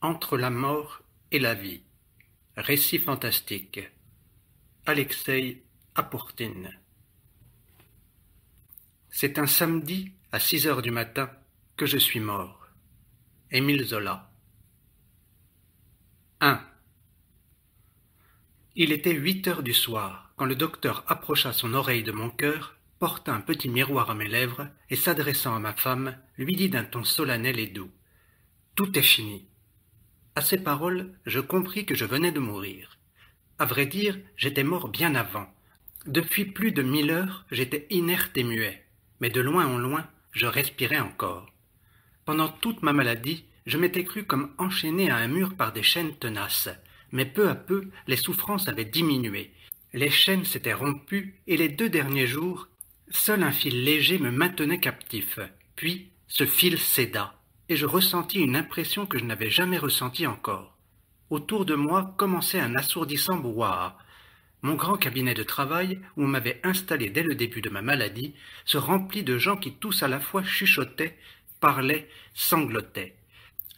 Entre la mort et la vie. Récit fantastique. Alexeï Apourtine. C'est un samedi à 6 heures du matin que je suis mort. Émile Zola. 1. Il était 8 heures du soir quand le docteur approcha son oreille de mon cœur, porta un petit miroir à mes lèvres et s'adressant à ma femme, lui dit d'un ton solennel et doux: « Tout est fini. » À ces paroles, je compris que je venais de mourir. À vrai dire, j'étais mort bien avant. Depuis plus de 1000 heures, j'étais inerte et muet, mais de loin en loin, je respirais encore. Pendant toute ma maladie, je m'étais cru comme enchaîné à un mur par des chaînes tenaces, mais peu à peu, les souffrances avaient diminué. Les chaînes s'étaient rompues et les 2 derniers jours, seul un fil léger me maintenait captif. Puis, ce fil céda, et je ressentis une impression que je n'avais jamais ressentie encore. Autour de moi commençait un assourdissant brouhaha. Mon grand cabinet de travail, où on m'avait installé dès le début de ma maladie, se remplit de gens qui tous à la fois chuchotaient, parlaient, sanglotaient.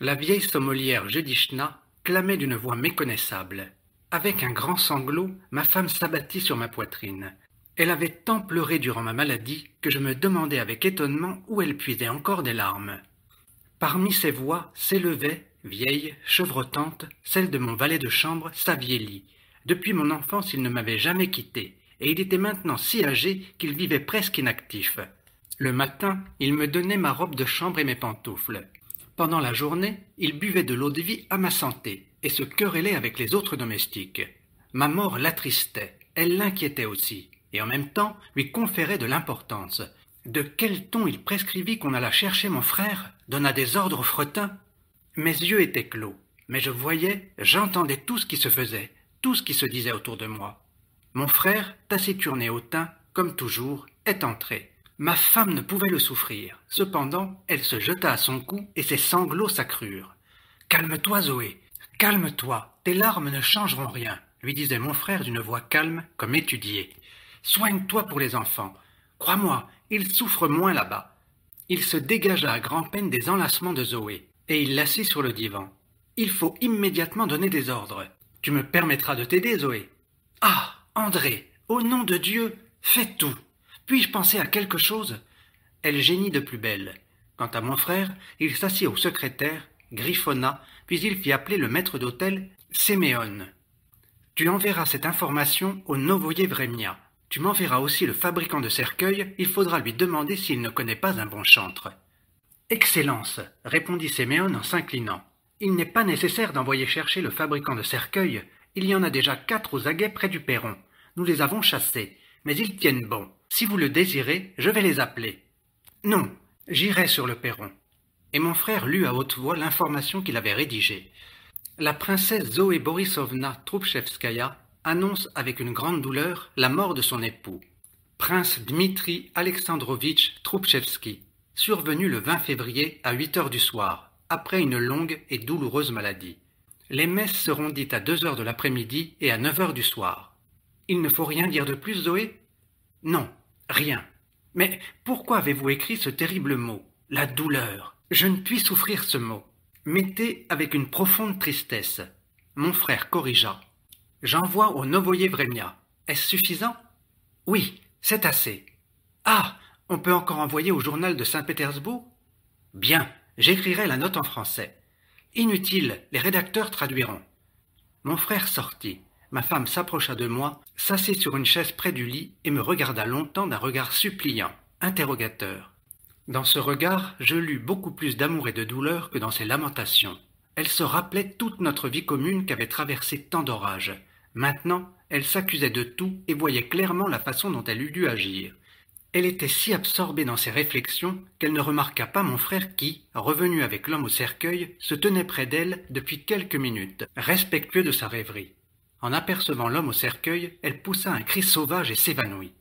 La vieille sommelière Jedichna clamait d'une voix méconnaissable. Avec un grand sanglot, ma femme s'abattit sur ma poitrine. Elle avait tant pleuré durant ma maladie que je me demandais avec étonnement où elle puisait encore des larmes. Parmi ces voix s'élevait, vieille, chevrottante, celle de mon valet de chambre, Savielli. Depuis mon enfance, il ne m'avait jamais quitté, et il était maintenant si âgé qu'il vivait presque inactif. Le matin, il me donnait ma robe de chambre et mes pantoufles. Pendant la journée, il buvait de l'eau-de-vie à ma santé, et se querellait avec les autres domestiques. Ma mort l'attristait, elle l'inquiétait aussi, et en même temps lui conférait de l'importance. De quel ton il prescrivit qu'on allât chercher mon frère, donna des ordres aux fretins. Mes yeux étaient clos, mais je voyais, j'entendais tout ce qui se faisait, tout ce qui se disait autour de moi. Mon frère, taciturné hautain, comme toujours, est entré. Ma femme ne pouvait le souffrir. Cependant, elle se jeta à son cou et ses sanglots s'accrurent. « Calme-toi, Zoé, calme-toi, tes larmes ne changeront rien, » lui disait mon frère d'une voix calme, comme étudiée. « Soigne-toi pour les enfants. Crois-moi, ils souffrent moins là-bas. » Il se dégagea à grand-peine des enlacements de Zoé, et il l'assit sur le divan. « Il faut immédiatement donner des ordres. Tu me permettras de t'aider, Zoé. »« Ah, André, au nom de Dieu, fais tout. Puis-je penser à quelque chose ?» Elle geignit de plus belle. Quant à mon frère, il s'assit au secrétaire, griffonna, puis il fit appeler le maître d'hôtel, Séméon. « Tu enverras cette information au Novoye Vremia. Tu m'enverras aussi le fabricant de cercueils, il faudra lui demander s'il ne connaît pas un bon chantre. »« Excellence, » répondit Séméon en s'inclinant. « Il n'est pas nécessaire d'envoyer chercher le fabricant de cercueils. Il y en a déjà 4 aux aguets près du perron. Nous les avons chassés, mais ils tiennent bon. Si vous le désirez, je vais les appeler. »« Non, j'irai sur le perron. » Et mon frère lut à haute voix l'information qu'il avait rédigée. La princesse Zoé Borisovna Troubchevskaya annonce avec une grande douleur la mort de son époux, prince Dmitri Alexandrovitch Troubchevski, survenu le 20 février à 8 heures du soir, après une longue et douloureuse maladie. Les messes seront dites à 2 heures de l'après-midi et à 9 heures du soir. Il ne faut rien dire de plus, Zoé? Non, rien. Mais pourquoi avez-vous écrit ce terrible mot, la douleur? Je ne puis souffrir ce mot. Mettez avec une profonde tristesse. Mon frère corrigea. J'envoie au Novoye Vremia. Est-ce suffisant? Oui, c'est assez. Ah, on peut encore envoyer au journal de Saint-Pétersbourg? Bien, j'écrirai la note en français. Inutile, les rédacteurs traduiront. Mon frère sortit. Ma femme s'approcha de moi, s'assit sur une chaise près du lit et me regarda longtemps d'un regard suppliant, interrogateur. Dans ce regard, je lus beaucoup plus d'amour et de douleur que dans ses lamentations. Elle se rappelait toute notre vie commune qu'avait traversé tant d'orages. Maintenant, elle s'accusait de tout et voyait clairement la façon dont elle eût dû agir. Elle était si absorbée dans ses réflexions qu'elle ne remarqua pas mon frère qui, revenu avec l'homme au cercueil, se tenait près d'elle depuis quelques minutes, respectueux de sa rêverie. En apercevant l'homme au cercueil, elle poussa un cri sauvage et s'évanouit.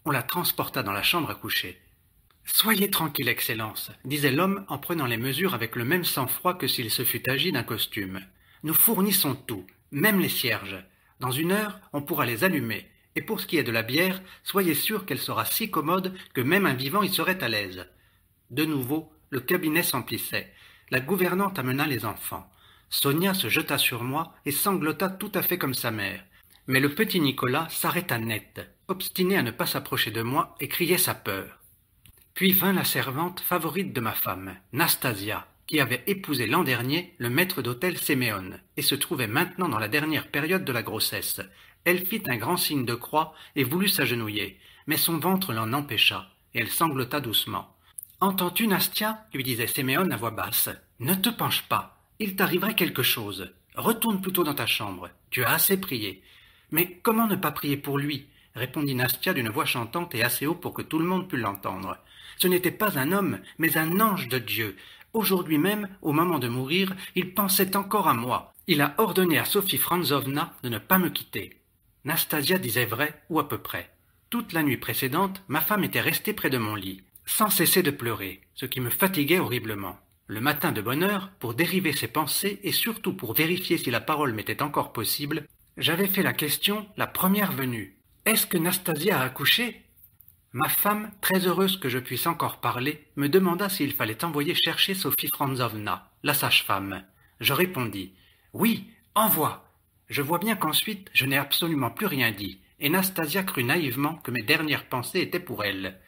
On la transporta dans la chambre à coucher. « Soyez tranquille, Excellence, » disait l'homme en prenant les mesures avec le même sang-froid que s'il se fût agi d'un costume. « Nous fournissons tout, même les cierges. Dans 1 heure, on pourra les allumer. Et pour ce qui est de la bière, soyez sûr qu'elle sera si commode que même un vivant y serait à l'aise. » De nouveau, le cabinet s'emplissait. La gouvernante amena les enfants. Sonia se jeta sur moi et sanglota tout à fait comme sa mère. Mais le petit Nicolas s'arrêta net, obstiné à ne pas s'approcher de moi et criait sa peur. Puis vint la servante favorite de ma femme, Nastasia, qui avait épousé l'an dernier le maître d'hôtel Séméon, et se trouvait maintenant dans la dernière période de la grossesse. Elle fit un grand signe de croix et voulut s'agenouiller, mais son ventre l'en empêcha, et elle sanglota doucement. « Entends-tu, Nastia » lui disait Séméon à voix basse. « Ne te penche pas, il t'arriverait quelque chose. Retourne plutôt dans ta chambre, tu as assez prié. »« Mais comment ne pas prier pour lui ?» répondit Nastia d'une voix chantante et assez haut pour que tout le monde pût l'entendre. « Ce n'était pas un homme, mais un ange de Dieu. Aujourd'hui même, au moment de mourir, il pensait encore à moi. Il a ordonné à Sophie Franzovna de ne pas me quitter. » Nastasia disait vrai, ou à peu près. Toute la nuit précédente, ma femme était restée près de mon lit, sans cesser de pleurer, ce qui me fatiguait horriblement. Le matin de bonne heure, pour dériver ses pensées et surtout pour vérifier si la parole m'était encore possible, j'avais fait la question la première venue. « Est-ce que Nastasia a accouché ?» Ma femme, très heureuse que je puisse encore parler, me demanda s'il fallait envoyer chercher Sophie Franzovna, la sage-femme. Je répondis « Oui, envoie !» Je vois bien qu'ensuite je n'ai absolument plus rien dit, et Nastasia crut naïvement que mes dernières pensées étaient pour elle.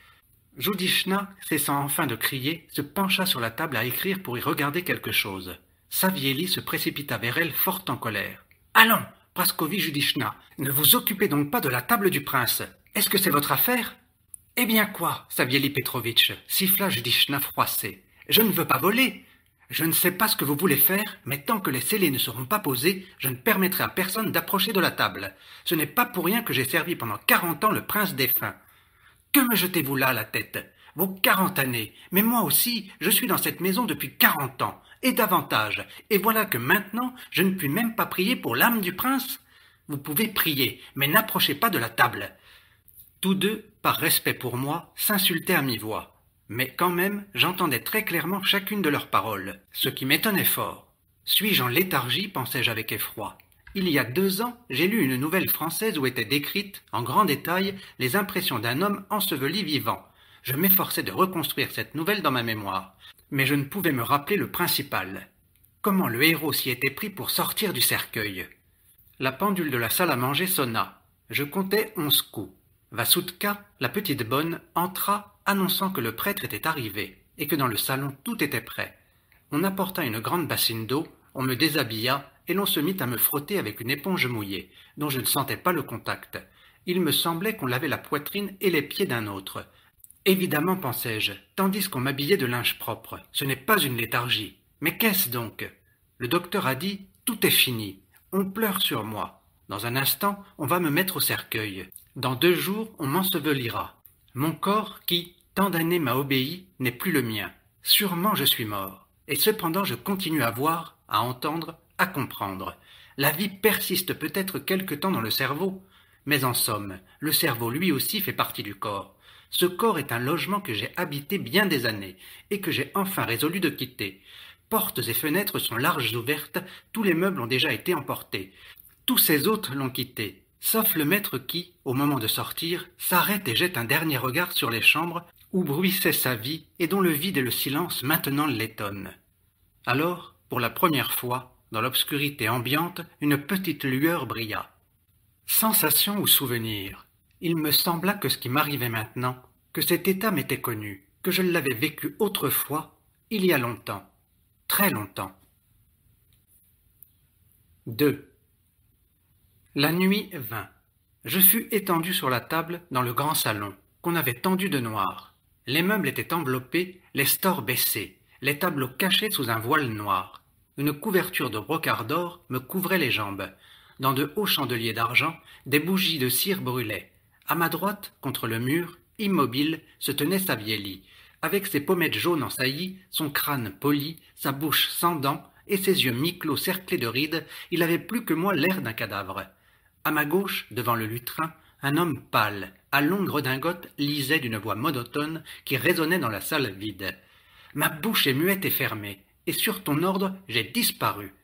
Joudishna, cessant enfin de crier, se pencha sur la table à écrire pour y regarder quelque chose. Savieli se précipita vers elle fort en colère. « Allons, Praskovi Joudishna, ne vous occupez donc pas de la table du prince. Est-ce que c'est votre affaire ?»« Eh bien quoi, Savieli Petrovitch » siffla Joudishna froissé. « Je ne veux pas voler. Je ne sais pas ce que vous voulez faire, mais tant que les scellés ne seront pas posés, je ne permettrai à personne d'approcher de la table. Ce n'est pas pour rien que j'ai servi pendant 40 ans le prince défunt. Que me jetez-vous là à la tête? Vos 40 années. Mais moi aussi, je suis dans cette maison depuis 40 ans, et davantage. Et voilà que maintenant, je ne puis même pas prier pour l'âme du prince. Vous pouvez prier, mais n'approchez pas de la table. » Tous deux, par respect pour moi, s'insultaient à mi-voix. Mais quand même, j'entendais très clairement chacune de leurs paroles, ce qui m'étonnait fort. Suis-je en léthargie, pensais-je avec effroi. Il y a 2 ans, j'ai lu une nouvelle française où étaient décrites, en grand détail, les impressions d'un homme enseveli vivant. Je m'efforçais de reconstruire cette nouvelle dans ma mémoire, mais je ne pouvais me rappeler le principal. Comment le héros s'y était pris pour sortir du cercueil? La pendule de la salle à manger sonna. Je comptais 11 coups. Vasutka, la petite bonne, entra, annonçant que le prêtre était arrivé, et que dans le salon tout était prêt. On apporta une grande bassine d'eau, on me déshabilla, et l'on se mit à me frotter avec une éponge mouillée, dont je ne sentais pas le contact. Il me semblait qu'on lavait la poitrine et les pieds d'un autre. Évidemment, pensai-je, tandis qu'on m'habillait de linge propre. Ce n'est pas une léthargie. Mais qu'est-ce donc? Le docteur a dit « Tout est fini. On pleure sur moi. Dans un instant, on va me mettre au cercueil. Dans 2 jours, on m'ensevelira. Mon corps, qui, tant d'années m'a obéi, n'est plus le mien. Sûrement je suis mort. Et cependant je continue à voir, à entendre, à comprendre. La vie persiste peut-être quelque temps dans le cerveau, mais en somme, le cerveau lui aussi fait partie du corps. Ce corps est un logement que j'ai habité bien des années, et que j'ai enfin résolu de quitter. Portes et fenêtres sont larges ouvertes, tous les meubles ont déjà été emportés. Tous ces hôtes l'ont quitté, sauf le maître qui, au moment de sortir, s'arrête et jette un dernier regard sur les chambres où bruissait sa vie et dont le vide et le silence maintenant l'étonnent. Alors, pour la première fois, dans l'obscurité ambiante, une petite lueur brilla. Sensation ou souvenir? Il me sembla que ce qui m'arrivait maintenant, que cet état m'était connu, que je l'avais vécu autrefois, il y a longtemps, très longtemps. 2. La nuit vint. Je fus étendu sur la table dans le grand salon, qu'on avait tendu de noir. Les meubles étaient enveloppés, les stores baissés, les tableaux cachés sous un voile noir. Une couverture de brocart d'or me couvrait les jambes. Dans de hauts chandeliers d'argent, des bougies de cire brûlaient. À ma droite, contre le mur, immobile, se tenait Savieli, avec ses pommettes jaunes en saillie, son crâne poli, sa bouche sans dents et ses yeux mi-clos cerclés de rides. Il avait plus que moi l'air d'un cadavre. À ma gauche, devant le lutrin, un homme pâle, à longue redingote, lisait d'une voix monotone qui résonnait dans la salle vide. « Ma bouche est muette et fermée, et sur ton ordre, j'ai disparu. »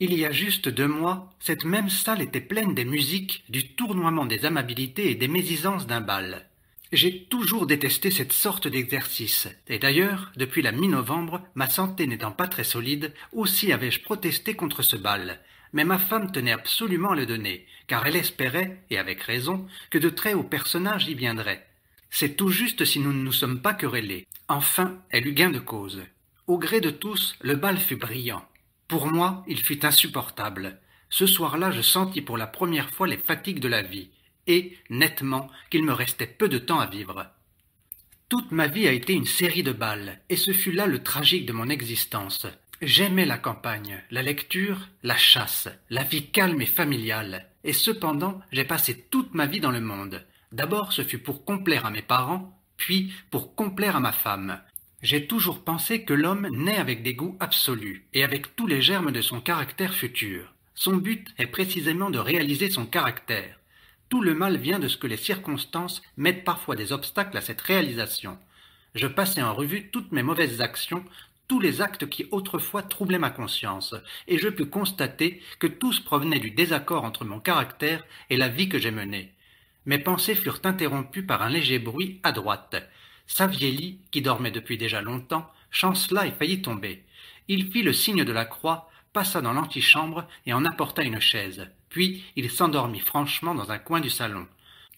Il y a juste 2 mois, cette même salle était pleine des musiques, du tournoiement des amabilités et des mésisances d'un bal. J'ai toujours détesté cette sorte d'exercice, et d'ailleurs, depuis la mi-novembre, ma santé n'étant pas très solide, aussi avais-je protesté contre ce bal. Mais ma femme tenait absolument à le donner, car elle espérait, et avec raison, que de très hauts personnages y viendraient. C'est tout juste si nous ne nous sommes pas querellés. Enfin, elle eut gain de cause. Au gré de tous, le bal fut brillant. Pour moi, il fut insupportable. Ce soir-là, je sentis pour la première fois les fatigues de la vie, et, nettement, qu'il me restait peu de temps à vivre. Toute ma vie a été une série de bals, et ce fut là le tragique de mon existence. J'aimais la campagne, la lecture, la chasse, la vie calme et familiale, et cependant j'ai passé toute ma vie dans le monde. D'abord ce fut pour complaire à mes parents, puis pour complaire à ma femme. J'ai toujours pensé que l'homme naît avec des goûts absolus, et avec tous les germes de son caractère futur. Son but est précisément de réaliser son caractère. Tout le mal vient de ce que les circonstances mettent parfois des obstacles à cette réalisation. Je passai en revue toutes mes mauvaises actions, tous les actes qui autrefois troublaient ma conscience, et je pus constater que tous provenaient du désaccord entre mon caractère et la vie que j'ai menée. Mes pensées furent interrompues par un léger bruit à droite. Savielli, qui dormait depuis déjà longtemps, chancela et faillit tomber. Il fit le signe de la croix, passa dans l'antichambre et en apporta une chaise. Puis il s'endormit franchement dans un coin du salon.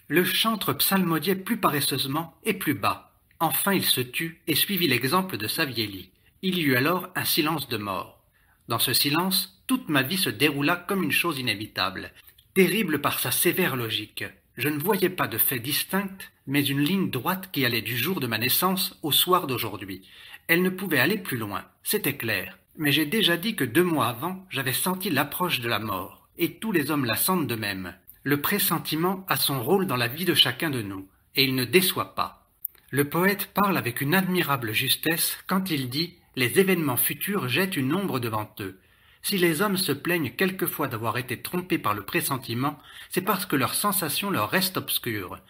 Le chantre psalmodiait plus paresseusement et plus bas. Enfin il se tut et suivit l'exemple de Savielli. Il y eut alors un silence de mort. Dans ce silence, toute ma vie se déroula comme une chose inévitable, terrible par sa sévère logique. Je ne voyais pas de fait distinct, mais une ligne droite qui allait du jour de ma naissance au soir d'aujourd'hui. Elle ne pouvait aller plus loin, c'était clair. Mais j'ai déjà dit que 2 mois avant, j'avais senti l'approche de la mort, et tous les hommes la sentent de même. Le pressentiment a son rôle dans la vie de chacun de nous, et il ne déçoit pas. Le poète parle avec une admirable justesse quand il dit « Les événements futurs jettent une ombre devant eux ». Si les hommes se plaignent quelquefois d'avoir été trompés par le pressentiment, c'est parce que leurs sensations leur restent obscures.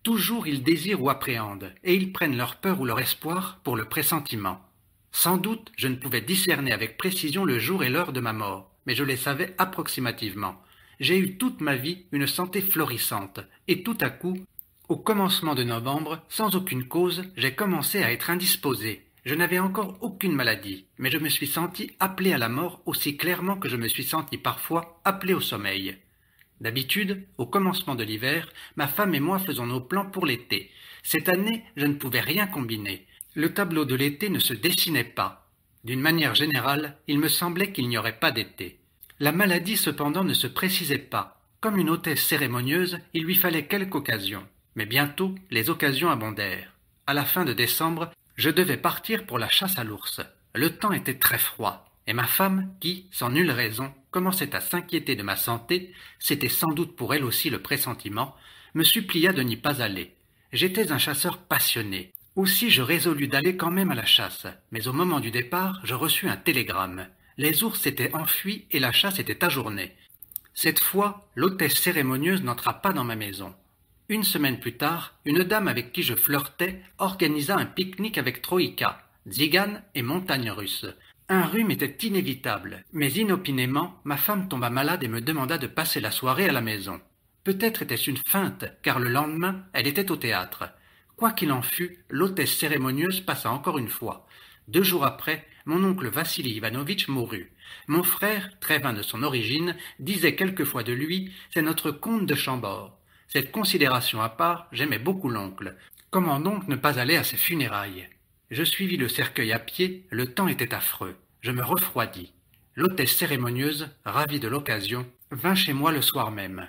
Toujours ils désirent ou appréhendent, et ils prennent leur peur ou leur espoir pour le pressentiment. Sans doute, je ne pouvais discerner avec précision le jour et l'heure de ma mort, mais je les savais approximativement. J'ai eu toute ma vie une santé florissante, et tout à coup, au commencement de novembre, sans aucune cause, j'ai commencé à être indisposé. Je n'avais encore aucune maladie, mais je me suis senti appelé à la mort aussi clairement que je me suis senti parfois appelé au sommeil. D'habitude, au commencement de l'hiver, ma femme et moi faisons nos plans pour l'été. Cette année, je ne pouvais rien combiner. Le tableau de l'été ne se dessinait pas. D'une manière générale, il me semblait qu'il n'y aurait pas d'été. La maladie cependant ne se précisait pas. Comme une hôtesse cérémonieuse, il lui fallait quelque occasion. Mais bientôt, les occasions abondèrent. À la fin de décembre, je devais partir pour la chasse à l'ours. Le temps était très froid, et ma femme, qui, sans nulle raison, commençait à s'inquiéter de ma santé, c'était sans doute pour elle aussi le pressentiment, me supplia de n'y pas aller. J'étais un chasseur passionné. Aussi je résolus d'aller quand même à la chasse, mais au moment du départ, je reçus un télégramme. Les ours s'étaient enfuis et la chasse était ajournée. Cette fois, l'hôtesse cérémonieuse n'entra pas dans ma maison. Une semaine plus tard, une dame avec qui je flirtais organisa un pique-nique avec Troïka, Tzigane et montagnes russes. Un rhume était inévitable, mais inopinément, ma femme tomba malade et me demanda de passer la soirée à la maison. Peut-être était-ce une feinte, car le lendemain, elle était au théâtre. Quoi qu'il en fût, l'hôtesse cérémonieuse passa encore une fois. 2 jours après, mon oncle Vassili Ivanovitch mourut. Mon frère, très vain de son origine, disait quelquefois de lui « c'est notre comte de Chambord ». Cette considération à part, j'aimais beaucoup l'oncle. Comment donc ne pas aller à ses funérailles? Je suivis le cercueil à pied, le temps était affreux. Je me refroidis. L'hôtesse cérémonieuse, ravie de l'occasion, vint chez moi le soir même.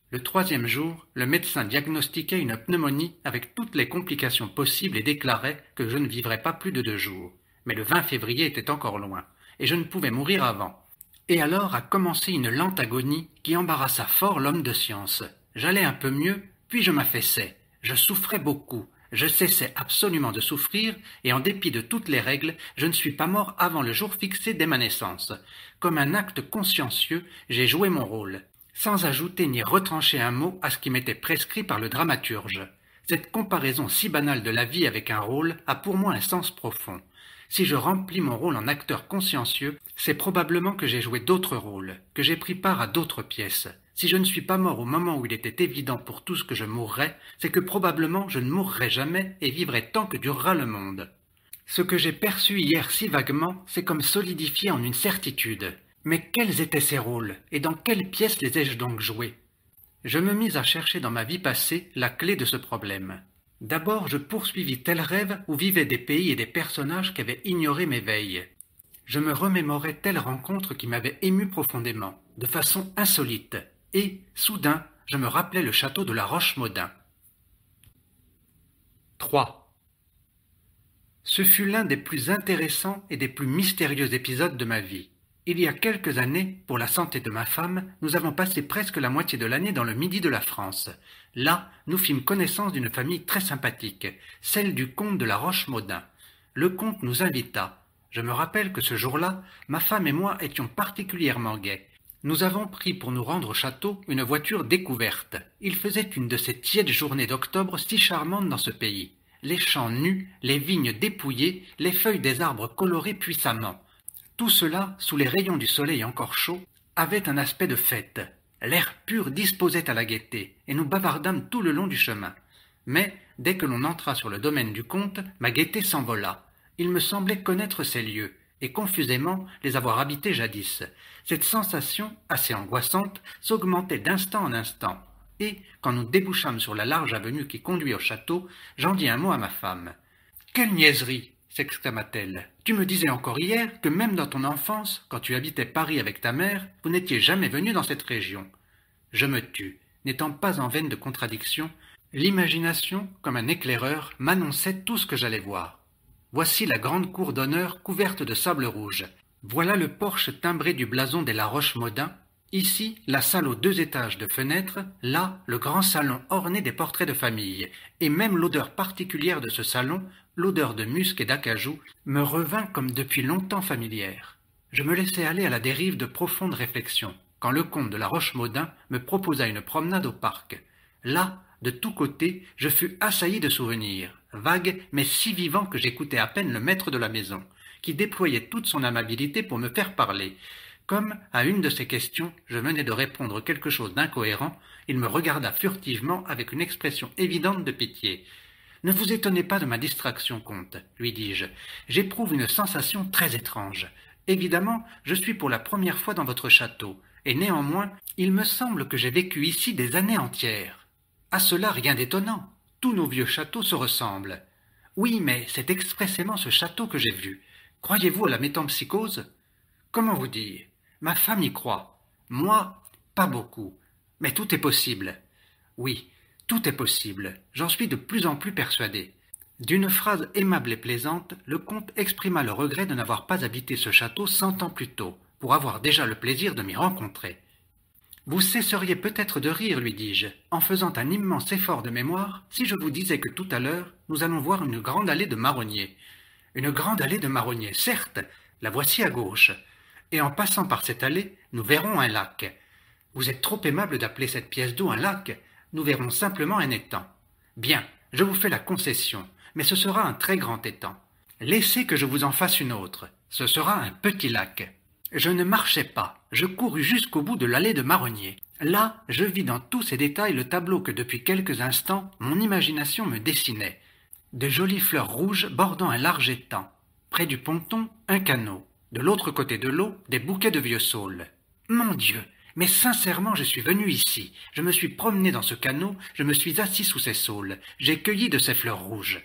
Le 3e jour, le médecin diagnostiquait une pneumonie avec toutes les complications possibles et déclarait que je ne vivrais pas plus de 2 jours. Mais le 20 février était encore loin, et je ne pouvais mourir avant. Et alors a commencé une lente agonie qui embarrassa fort l'homme de science. J'allais un peu mieux, puis je m'affaissais. Je souffrais beaucoup. Je cessais absolument de souffrir, et en dépit de toutes les règles, je ne suis pas mort avant le jour fixé dès ma naissance. Comme un acte consciencieux, j'ai joué mon rôle, sans ajouter ni retrancher un mot à ce qui m'était prescrit par le dramaturge. Cette comparaison si banale de la vie avec un rôle a pour moi un sens profond. Si je remplis mon rôle en acteur consciencieux, c'est probablement que j'ai joué d'autres rôles, que j'ai pris part à d'autres pièces. Si je ne suis pas mort au moment où il était évident pour tous que je mourrais, c'est que probablement je ne mourrai jamais et vivrai tant que durera le monde. Ce que j'ai perçu hier si vaguement, c'est comme solidifié en une certitude. Mais quels étaient ces rôles, et dans quelles pièces les ai-je donc joués? Je me mis à chercher dans ma vie passée la clé de ce problème. D'abord, je poursuivis tel rêve où vivaient des pays et des personnages qu'avaient ignoré mes veilles. Je me remémorais telle rencontre qui m'avait ému profondément, de façon insolite, et, soudain, je me rappelais le château de la Roche-Maudin. 3. Ce fut l'un des plus intéressants et des plus mystérieux épisodes de ma vie. Il y a quelques années, pour la santé de ma femme, nous avons passé presque la moitié de l'année dans le midi de la France. Là, nous fîmes connaissance d'une famille très sympathique, celle du comte de la Roche-Maudin. Le comte nous invita. Je me rappelle que ce jour-là, ma femme et moi étions particulièrement gais. Nous avons pris pour nous rendre au château une voiture découverte. Il faisait une de ces tièdes journées d'octobre si charmantes dans ce pays. Les champs nus, les vignes dépouillées, les feuilles des arbres colorées puissamment. Tout cela, sous les rayons du soleil encore chaud, avait un aspect de fête. L'air pur disposait à la gaieté, et nous bavardâmes tout le long du chemin. Mais, dès que l'on entra sur le domaine du comte, ma gaieté s'envola. Il me semblait connaître ces lieux, et confusément les avoir habités jadis. Cette sensation, assez angoissante, s'augmentait d'instant en instant, et, quand nous débouchâmes sur la large avenue qui conduit au château, j'en dis un mot à ma femme. « Quelle niaiserie !» s'exclama-t-elle. « Tu me disais encore hier que même dans ton enfance, quand tu habitais Paris avec ta mère, vous n'étiez jamais venu dans cette région. » Je me tus, n'étant pas en veine de contradiction. L'imagination, comme un éclaireur, m'annonçait tout ce que j'allais voir. Voici la grande cour d'honneur couverte de sable rouge. Voilà le porche timbré du blason des La Roche-Maudin. Ici, la salle aux 2 étages de fenêtres, là, le grand salon orné des portraits de famille, et même l'odeur particulière de ce salon, l'odeur de musc et d'acajou, me revint comme depuis longtemps familière. Je me laissai aller à la dérive de profondes réflexions, quand le comte de la Roche-Maudin me proposa une promenade au parc. Là, de tous côtés, je fus assailli de souvenirs, vagues mais si vivants que j'écoutais à peine le maître de la maison, qui déployait toute son amabilité pour me faire parler. Comme, à une de ces questions, je venais de répondre quelque chose d'incohérent, il me regarda furtivement avec une expression évidente de pitié. « Ne vous étonnez pas de ma distraction, comte, lui dis-je. J'éprouve une sensation très étrange. Évidemment, je suis pour la première fois dans votre château, et néanmoins, il me semble que j'ai vécu ici des années entières. À cela, rien d'étonnant. Tous nos vieux châteaux se ressemblent. Oui, mais c'est expressément ce château que j'ai vu. Croyez-vous à la métempsychose? Comment vous dire? Ma femme y croit. Moi, pas beaucoup. Mais tout est possible. Oui, tout est possible. J'en suis de plus en plus persuadé. » D'une phrase aimable et plaisante, le comte exprima le regret de n'avoir pas habité ce château 100 ans plus tôt, pour avoir déjà le plaisir de m'y rencontrer. « Vous cesseriez peut-être de rire, lui dis-je, en faisant un immense effort de mémoire, si je vous disais que tout à l'heure, nous allons voir une grande allée de marronniers. Une grande allée de marronniers, certes, la voici à gauche. Et en passant par cette allée, nous verrons un lac. Vous êtes trop aimable d'appeler cette pièce d'eau un lac. Nous verrons simplement un étang. Bien, je vous fais la concession, mais ce sera un très grand étang. Laissez que je vous en fasse une autre. Ce sera un petit lac. Je ne marchais pas, je courus jusqu'au bout de l'allée de marronniers. Là, je vis dans tous ses détails le tableau que depuis quelques instants, mon imagination me dessinait. De jolies fleurs rouges bordant un large étang. Près du ponton, un canot. De l'autre côté de l'eau, des bouquets de vieux saules. Mon Dieu! Mais sincèrement, je suis venu ici. Je me suis promené dans ce canot, je me suis assis sous ces saules. J'ai cueilli de ces fleurs rouges.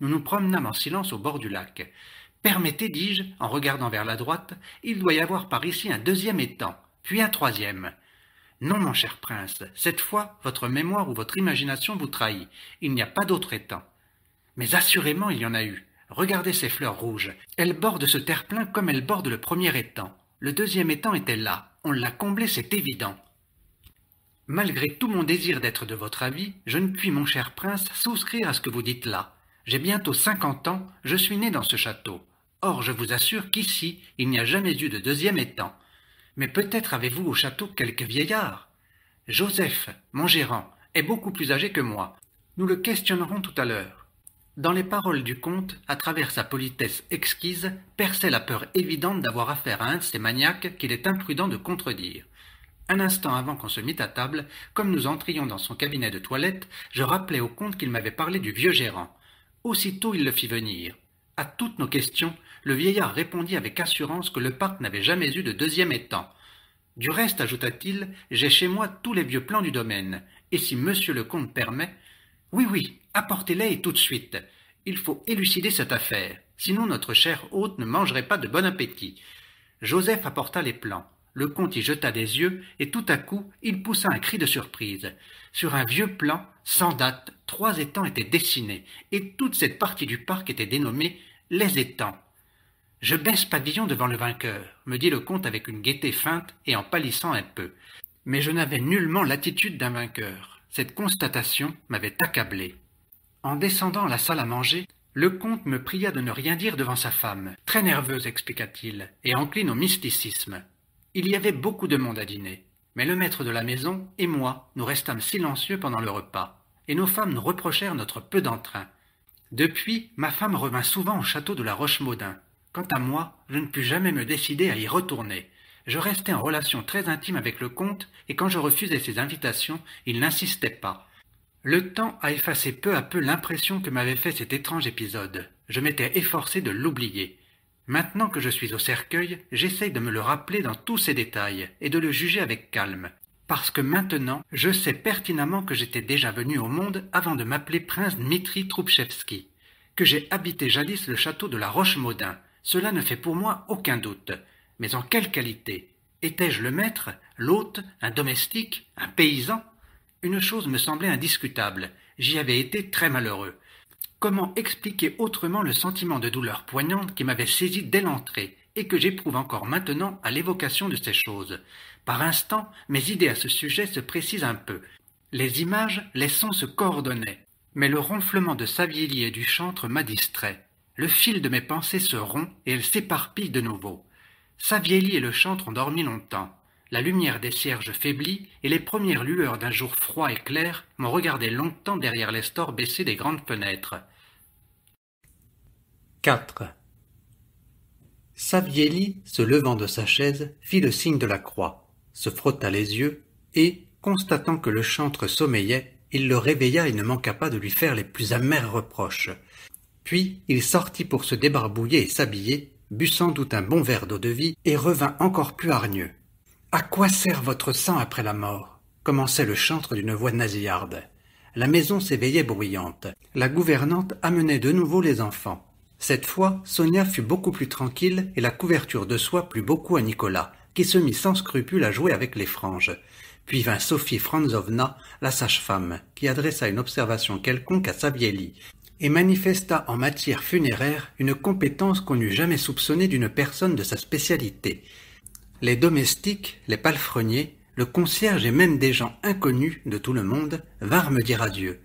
Nous nous promenâmes en silence au bord du lac. Permettez, dis-je, en regardant vers la droite, il doit y avoir par ici un 2e étang, puis un 3e. Non, mon cher prince, cette fois, votre mémoire ou votre imagination vous trahit. Il n'y a pas d'autre étang. Mais assurément, il y en a eu. Regardez ces fleurs rouges. Elles bordent ce terre-plein comme elles bordent le premier étang. Le 2e étang était là. On l'a comblé, c'est évident. Malgré tout mon désir d'être de votre avis, je ne puis, mon cher prince, souscrire à ce que vous dites là. J'ai bientôt 50 ans, je suis né dans ce château. Or, je vous assure qu'ici, il n'y a jamais eu de 2e étang. Mais peut-être avez-vous au château quelque vieillard? Joseph, mon gérant, est beaucoup plus âgé que moi. Nous le questionnerons tout à l'heure. Dans les paroles du comte, à travers sa politesse exquise, perçait la peur évidente d'avoir affaire à un de ces maniaques qu'il est imprudent de contredire. Un instant avant qu'on se mît à table, comme nous entrions dans son cabinet de toilette, je rappelai au comte qu'il m'avait parlé du vieux gérant. Aussitôt il le fit venir. À toutes nos questions, le vieillard répondit avec assurance que le parc n'avait jamais eu de deuxième étang. Du reste, ajouta-t-il, j'ai chez moi tous les vieux plans du domaine, et si monsieur le comte permet... Oui, oui, apportez-les et tout de suite. Il faut élucider cette affaire, sinon notre cher hôte ne mangerait pas de bon appétit. Joseph apporta les plans. Le comte y jeta des yeux, et tout à coup, il poussa un cri de surprise. Sur un vieux plan, sans date, 3 étangs étaient dessinés, et toute cette partie du parc était dénommée les étangs. Je baisse pavillon devant le vainqueur, me dit le comte avec une gaieté feinte et en pâlissant un peu. Mais je n'avais nullement l'attitude d'un vainqueur. Cette constatation m'avait accablé. En descendant à la salle à manger, le comte me pria de ne rien dire devant sa femme, très nerveuse, expliqua-t-il, et encline au mysticisme. Il y avait beaucoup de monde à dîner, mais le maître de la maison et moi, nous restâmes silencieux pendant le repas, et nos femmes nous reprochèrent notre peu d'entrain. Depuis, ma femme revint souvent au château de la Roche-Maudin. Quant à moi, je ne pus jamais me décider à y retourner. Je restais en relation très intime avec le comte, et quand je refusais ses invitations, il n'insistait pas. Le temps a effacé peu à peu l'impression que m'avait fait cet étrange épisode. Je m'étais efforcé de l'oublier. Maintenant que je suis au cercueil, j'essaye de me le rappeler dans tous ses détails, et de le juger avec calme. Parce que maintenant, je sais pertinemment que j'étais déjà venu au monde avant de m'appeler prince Dmitri Troubchevski, que j'ai habité jadis le château de la Roche-Maudin. Cela ne fait pour moi aucun doute. Mais en quelle qualité? Étais-je le maître, l'hôte, un domestique, un paysan? Une chose me semblait indiscutable. J'y avais été très malheureux. Comment expliquer autrement le sentiment de douleur poignante qui m'avait saisi dès l'entrée et que j'éprouve encore maintenant à l'évocation de ces choses? Par instants, mes idées à ce sujet se précisent un peu. Les images, les sons se coordonnaient. Mais le ronflement de Savielli et du chantre m'a distrait. Le fil de mes pensées se rompt et elles s'éparpillent de nouveau. Savielli et le chantre ont dormi longtemps. La lumière des cierges faiblit et les premières lueurs d'un jour froid et clair m'ont regardé longtemps derrière les stores baissés des grandes fenêtres. 4. Savielli, se levant de sa chaise, fit le signe de la croix, se frotta les yeux et, constatant que le chantre sommeillait, il le réveilla et ne manqua pas de lui faire les plus amers reproches. Puis il sortit pour se débarbouiller et s'habiller, but sans doute un bon verre d'eau-de-vie et revint encore plus hargneux. « À quoi sert votre sang après la mort ?» commençait le chantre d'une voix nasillarde. La maison s'éveillait bruyante. La gouvernante amenait de nouveau les enfants. Cette fois, Sonia fut beaucoup plus tranquille et la couverture de soie plut beaucoup à Nicolas, qui se mit sans scrupule à jouer avec les franges. Puis vint Sophie Franzovna, la sage-femme, qui adressa une observation quelconque à Savielli, et manifesta en matière funéraire une compétence qu'on n'eût jamais soupçonnée d'une personne de sa spécialité. Les domestiques, les palefreniers, le concierge et même des gens inconnus de tout le monde vinrent me dire adieu.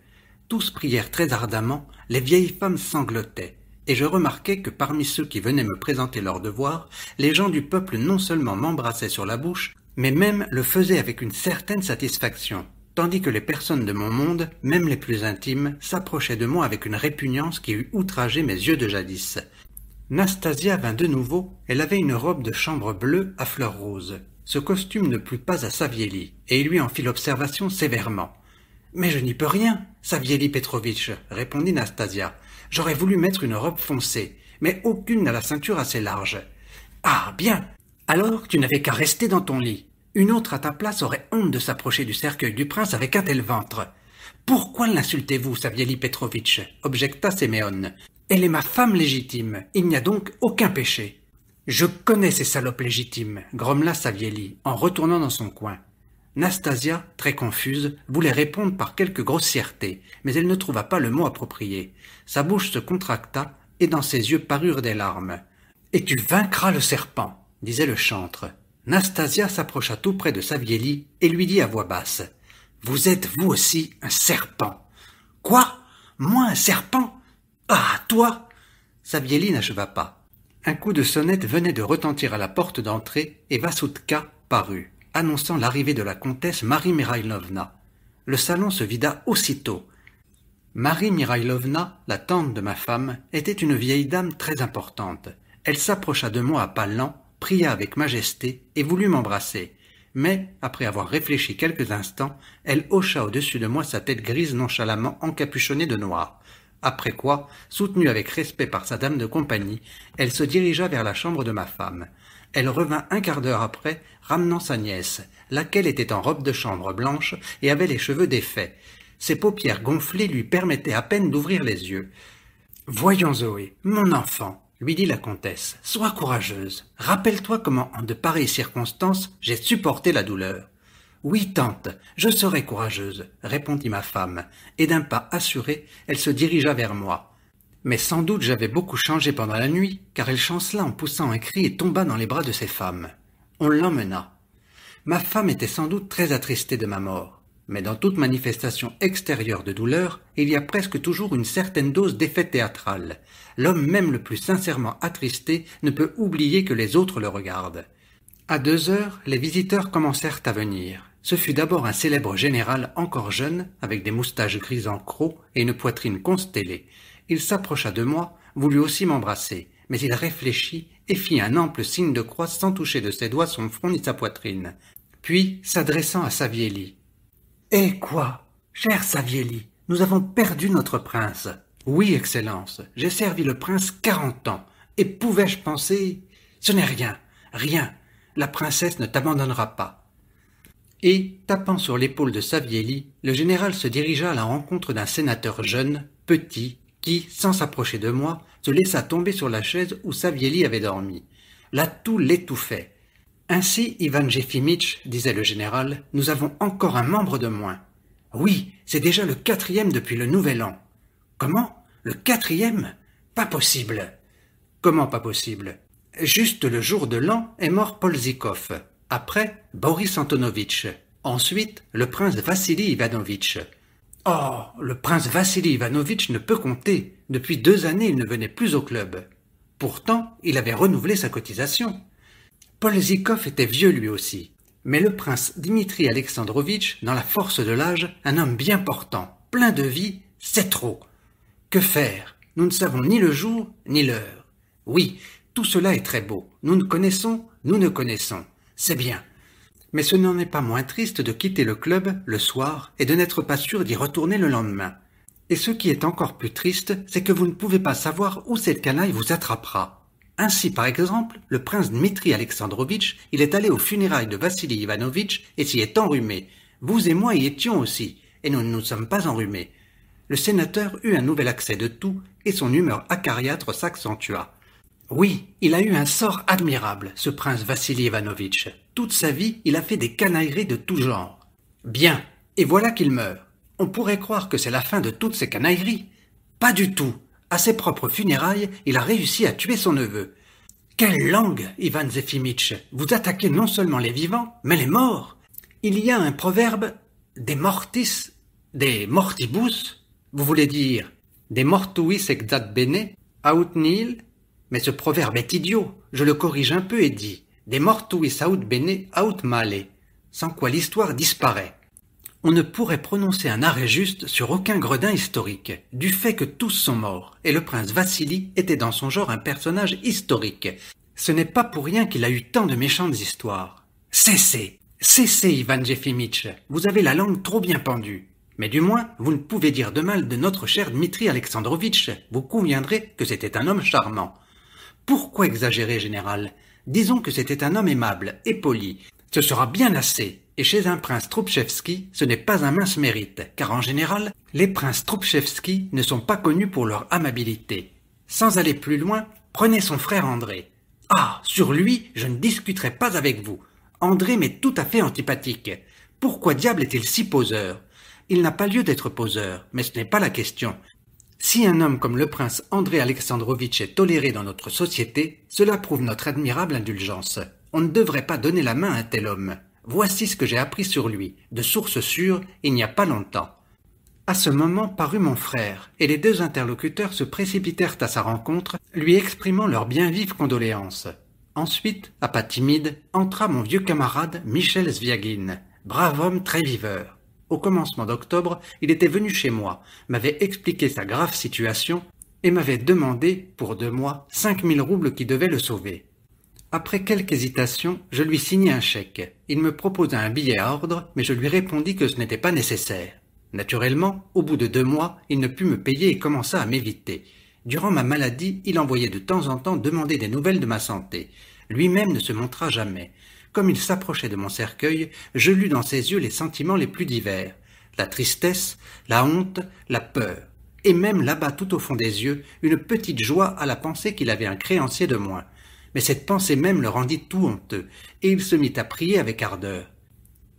Tous prièrent très ardemment, les vieilles femmes sanglotaient, et je remarquai que parmi ceux qui venaient me présenter leurs devoirs, les gens du peuple non seulement m'embrassaient sur la bouche, mais même le faisaient avec une certaine satisfaction, tandis que les personnes de mon monde, même les plus intimes, s'approchaient de moi avec une répugnance qui eût outragé mes yeux de jadis. Nastasia vint de nouveau, elle avait une robe de chambre bleue à fleurs roses. Ce costume ne plut pas à Savielli, et il lui en fit l'observation sévèrement. « Mais je n'y peux rien, Savielli Petrovitch, répondit Nastasia. « J'aurais voulu mettre une robe foncée, mais aucune n'a la ceinture assez large. »« Ah, bien. Alors tu n'avais qu'à rester dans ton lit. Une autre à ta place aurait honte de s'approcher du cercueil du prince avec un tel ventre. »« Pourquoi l'insultez-vous, Savielli Petrovitch » objecta Séméon. « Elle est ma femme légitime, il n'y a donc aucun péché. »« Je connais ces salopes légitimes, grommela Savielli, en retournant dans son coin. Nastasia, très confuse, voulait répondre par quelque grossièreté, mais elle ne trouva pas le mot approprié. Sa bouche se contracta, et dans ses yeux parurent des larmes. « Et tu vaincras le serpent, » disait le chantre. Nastasia s'approcha tout près de Savielli et lui dit à voix basse. « Vous êtes, vous aussi, un serpent. »« Quoi? Moi, un serpent? Ah, toi !» Savielli n'acheva pas. Un coup de sonnette venait de retentir à la porte d'entrée et Vassoutka parut, annonçant l'arrivée de la comtesse Marie Mirailovna. Le salon se vida aussitôt. Marie Mirailovna, la tante de ma femme, était une vieille dame très importante. Elle s'approcha de moi à pas lents, pria avec majesté et voulut m'embrasser. mais, après avoir réfléchi quelques instants, elle hocha au-dessus de moi sa tête grise nonchalamment encapuchonnée de noir. Après quoi, soutenue avec respect par sa dame de compagnie, elle se dirigea vers la chambre de ma femme. Elle revint un quart d'heure après, ramenant sa nièce, laquelle était en robe de chambre blanche et avait les cheveux défaits. Ses paupières gonflées lui permettaient à peine d'ouvrir les yeux. « Voyons, Zoé, mon enfant, » lui dit la comtesse, « sois courageuse. Rappelle-toi comment, en de pareilles circonstances, j'ai supporté la douleur. »« Oui, tante, je serai courageuse, » répondit ma femme, et d'un pas assuré, elle se dirigea vers moi. Mais sans doute j'avais beaucoup changé pendant la nuit, car elle chancela en poussant un cri et tomba dans les bras de ses femmes. On l'emmena. Ma femme était sans doute très attristée de ma mort, mais dans toute manifestation extérieure de douleur, il y a presque toujours une certaine dose d'effet théâtral. L'homme même le plus sincèrement attristé ne peut oublier que les autres le regardent. À 2 heures, les visiteurs commencèrent à venir. Ce fut d'abord un célèbre général encore jeune, avec des moustaches grises en croc et une poitrine constellée. Il s'approcha de moi, voulut aussi m'embrasser, mais il réfléchit et fit un ample signe de croix sans toucher de ses doigts son front ni sa poitrine. Puis, s'adressant à Savielli. « Eh quoi, cher Savielli, nous avons perdu notre prince. Oui, Excellence, j'ai servi le prince 40 ans, et pouvais-je penser... Ce n'est rien, rien, la princesse ne t'abandonnera pas. » Et, tapant sur l'épaule de Savielli, le général se dirigea à la rencontre d'un sénateur jeune, petit, qui, sans s'approcher de moi, se laissa tomber sur la chaise où Savielli avait dormi. Là tout l'étouffait. « Ainsi, Ivan Jefimich, disait le général, nous avons encore un membre de moins. Oui, c'est déjà le 4e depuis le Nouvel An. Comment? Le 4e? Pas possible. Comment pas possible? Juste le jour de l'an est mort Polzikov. Après, Boris Antonovitch. Ensuite, le prince Vassili Ivanovitch. Oh, le prince Vassili Ivanovitch ne peut compter. Depuis 2 années, il ne venait plus au club. Pourtant, il avait renouvelé sa cotisation. Polzikov était vieux lui aussi. Mais le prince Dmitri Alexandrovitch, dans la force de l'âge, un homme bien portant, plein de vie, c'est trop. Que faire? Nous ne savons ni le jour, ni l'heure. Oui, tout cela est très beau. Nous ne connaissons. C'est bien. Mais ce n'en est pas moins triste de quitter le club le soir et de n'être pas sûr d'y retourner le lendemain. Et ce qui est encore plus triste, c'est que vous ne pouvez pas savoir où cette canaille vous attrapera. Ainsi, par exemple, le prince Dmitri Alexandrovitch, il est allé aux funérailles de Vassili Ivanovitch et s'y est enrhumé. Vous et moi y étions aussi, et nous ne nous sommes pas enrhumés. Le sénateur eut un nouvel accès de toux, et son humeur acariâtre s'accentua. Oui, il a eu un sort admirable, ce prince Vassili Ivanovitch. Toute sa vie, il a fait des canailleries de tout genre. Bien, et voilà qu'il meurt. On pourrait croire que c'est la fin de toutes ces canailleries. Pas du tout. À ses propres funérailles, il a réussi à tuer son neveu. Quelle langue, Ivan Zefimitch! Vous attaquez non seulement les vivants, mais les morts. Il y a un proverbe, des mortis, des mortibus. Vous voulez dire, des mortuis exat bene, aut nihil? Mais ce proverbe est idiot. Je le corrige un peu et dis, des mortuis aut bene, aut male. Sans quoi l'histoire disparaît. On ne pourrait prononcer un arrêt juste sur aucun gredin historique, du fait que tous sont morts, et le prince Vassili était dans son genre un personnage historique. Ce n'est pas pour rien qu'il a eu tant de méchantes histoires. Cessez, cessez, Ivan Jefimich, vous avez la langue trop bien pendue. Mais du moins, vous ne pouvez dire de mal de notre cher Dmitri Alexandrovitch, vous conviendrez que c'était un homme charmant. Pourquoi exagérer, général? Disons que c'était un homme aimable et poli. Ce sera bien assez. Et chez un prince Troubtchevski, ce n'est pas un mince mérite, car en général, les princes Troubtchevski ne sont pas connus pour leur amabilité. Sans aller plus loin, prenez son frère André. Ah, sur lui, je ne discuterai pas avec vous. André m'est tout à fait antipathique. Pourquoi diable est-il si poseur? Il n'a pas lieu d'être poseur, mais ce n'est pas la question. Si un homme comme le prince André Alexandrovitch est toléré dans notre société, cela prouve notre admirable indulgence. On ne devrait pas donner la main à un tel homme. Voici ce que j'ai appris sur lui, de source sûre, il n'y a pas longtemps. À ce moment parut mon frère, et les 2 interlocuteurs se précipitèrent à sa rencontre, lui exprimant leurs bien vives condoléances. Ensuite, à pas timide, entra mon vieux camarade Michel Zviagin, brave homme très viveur. Au commencement d'octobre, il était venu chez moi, m'avait expliqué sa grave situation, et m'avait demandé, pour 2 mois, 5000 roubles qui devaient le sauver. Après quelques hésitations, je lui signai un chèque. Il me proposa un billet à ordre, mais je lui répondis que ce n'était pas nécessaire. Naturellement, au bout de 2 mois, il ne put me payer et commença à m'éviter. Durant ma maladie, il envoyait de temps en temps demander des nouvelles de ma santé. Lui-même ne se montra jamais. Comme il s'approchait de mon cercueil, je lus dans ses yeux les sentiments les plus divers. La tristesse, la honte, la peur. Et même là-bas tout au fond des yeux, une petite joie à la pensée qu'il avait un créancier de moins. Mais cette pensée même le rendit tout honteux, et il se mit à prier avec ardeur.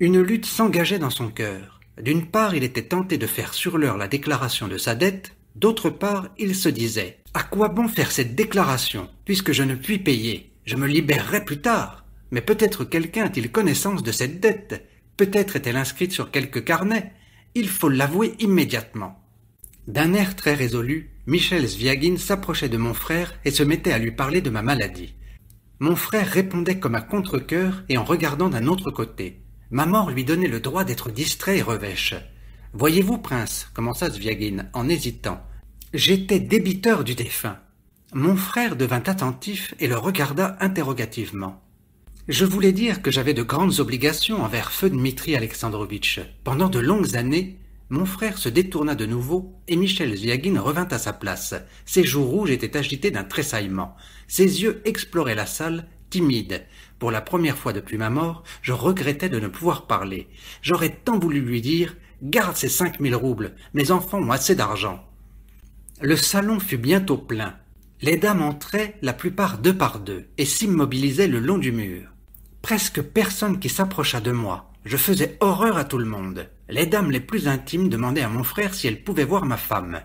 Une lutte s'engageait dans son cœur. D'une part, il était tenté de faire sur l'heure la déclaration de sa dette, d'autre part, il se disait « À quoi bon faire cette déclaration, puisque je ne puis payer? Je me libérerai plus tard. Mais peut-être quelqu'un a-t-il connaissance de cette dette? Peut-être est-elle inscrite sur quelque carnet? Il faut l'avouer immédiatement. » D'un air très résolu, Michel Zviagin s'approchait de mon frère et se mettait à lui parler de ma maladie. Mon frère répondait comme à contre-cœur et en regardant d'un autre côté. Ma mort lui donnait le droit d'être distrait et revêche. « Voyez-vous, prince, commença Zviagin, en hésitant, j'étais débiteur du défunt. » Mon frère devint attentif et le regarda interrogativement. Je voulais dire que j'avais de grandes obligations envers feu Dmitri Alexandrovitch. Pendant de longues années, mon frère se détourna de nouveau et Michel Zviagin revint à sa place. Ses joues rouges étaient agitées d'un tressaillement. Ses yeux exploraient la salle, timides. Pour la première fois depuis ma mort, je regrettais de ne pouvoir parler. J'aurais tant voulu lui dire « Garde ces 5000 roubles, mes enfants ont assez d'argent. » Le salon fut bientôt plein. Les dames entraient, la plupart 2 par 2, et s'immobilisaient le long du mur. Presque personne qui s'approcha de moi. Je faisais horreur à tout le monde. Les dames les plus intimes demandaient à mon frère si elles pouvaient voir ma femme.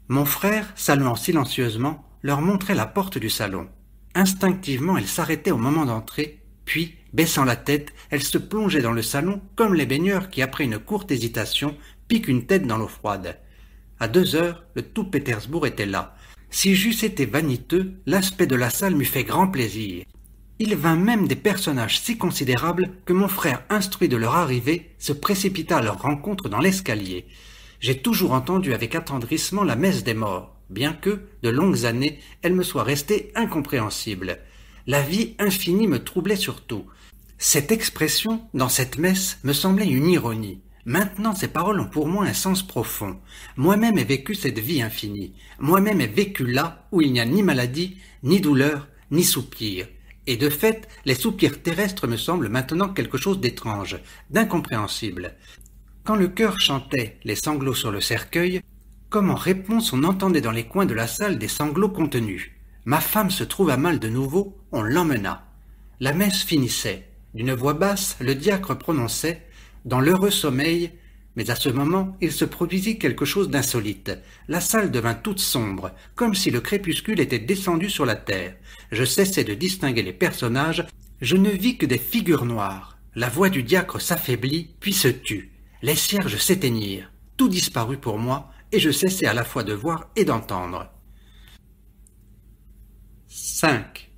Mon frère, saluant silencieusement, leur montrait la porte du salon. Instinctivement, elles s'arrêtaient au moment d'entrer, puis, baissant la tête, elles se plongeaient dans le salon comme les baigneurs qui, après une courte hésitation, piquent une tête dans l'eau froide. À 2 heures, le tout Pétersbourg était là. Si j'eusse été vaniteux, l'aspect de la salle m'eût fait grand plaisir. Il vint même des personnages si considérables que mon frère, instruit de leur arrivée, se précipita à leur rencontre dans l'escalier. J'ai toujours entendu avec attendrissement la messe des morts, bien que, de longues années, elle me soit restée incompréhensible. La vie infinie me troublait surtout. Cette expression, dans cette messe, me semblait une ironie. Maintenant, ces paroles ont pour moi un sens profond. Moi-même ai vécu cette vie infinie. Moi-même ai vécu là où il n'y a ni maladie, ni douleur, ni soupir. Et de fait, les soupirs terrestres me semblent maintenant quelque chose d'étrange, d'incompréhensible. Quand le chœur chantait les sanglots sur le cercueil, comme en réponse on entendait dans les coins de la salle des sanglots contenus. Ma femme se trouva mal de nouveau, on l'emmena. La messe finissait. D'une voix basse, le diacre prononçait « Dans l'heureux sommeil », mais à ce moment, il se produisit quelque chose d'insolite. La salle devint toute sombre, comme si le crépuscule était descendu sur la terre. Je cessai de distinguer les personnages, je ne vis que des figures noires. La voix du diacre s'affaiblit, puis se tut. Les cierges s'éteignirent. Tout disparut pour moi, et je cessai à la fois de voir et d'entendre. 5.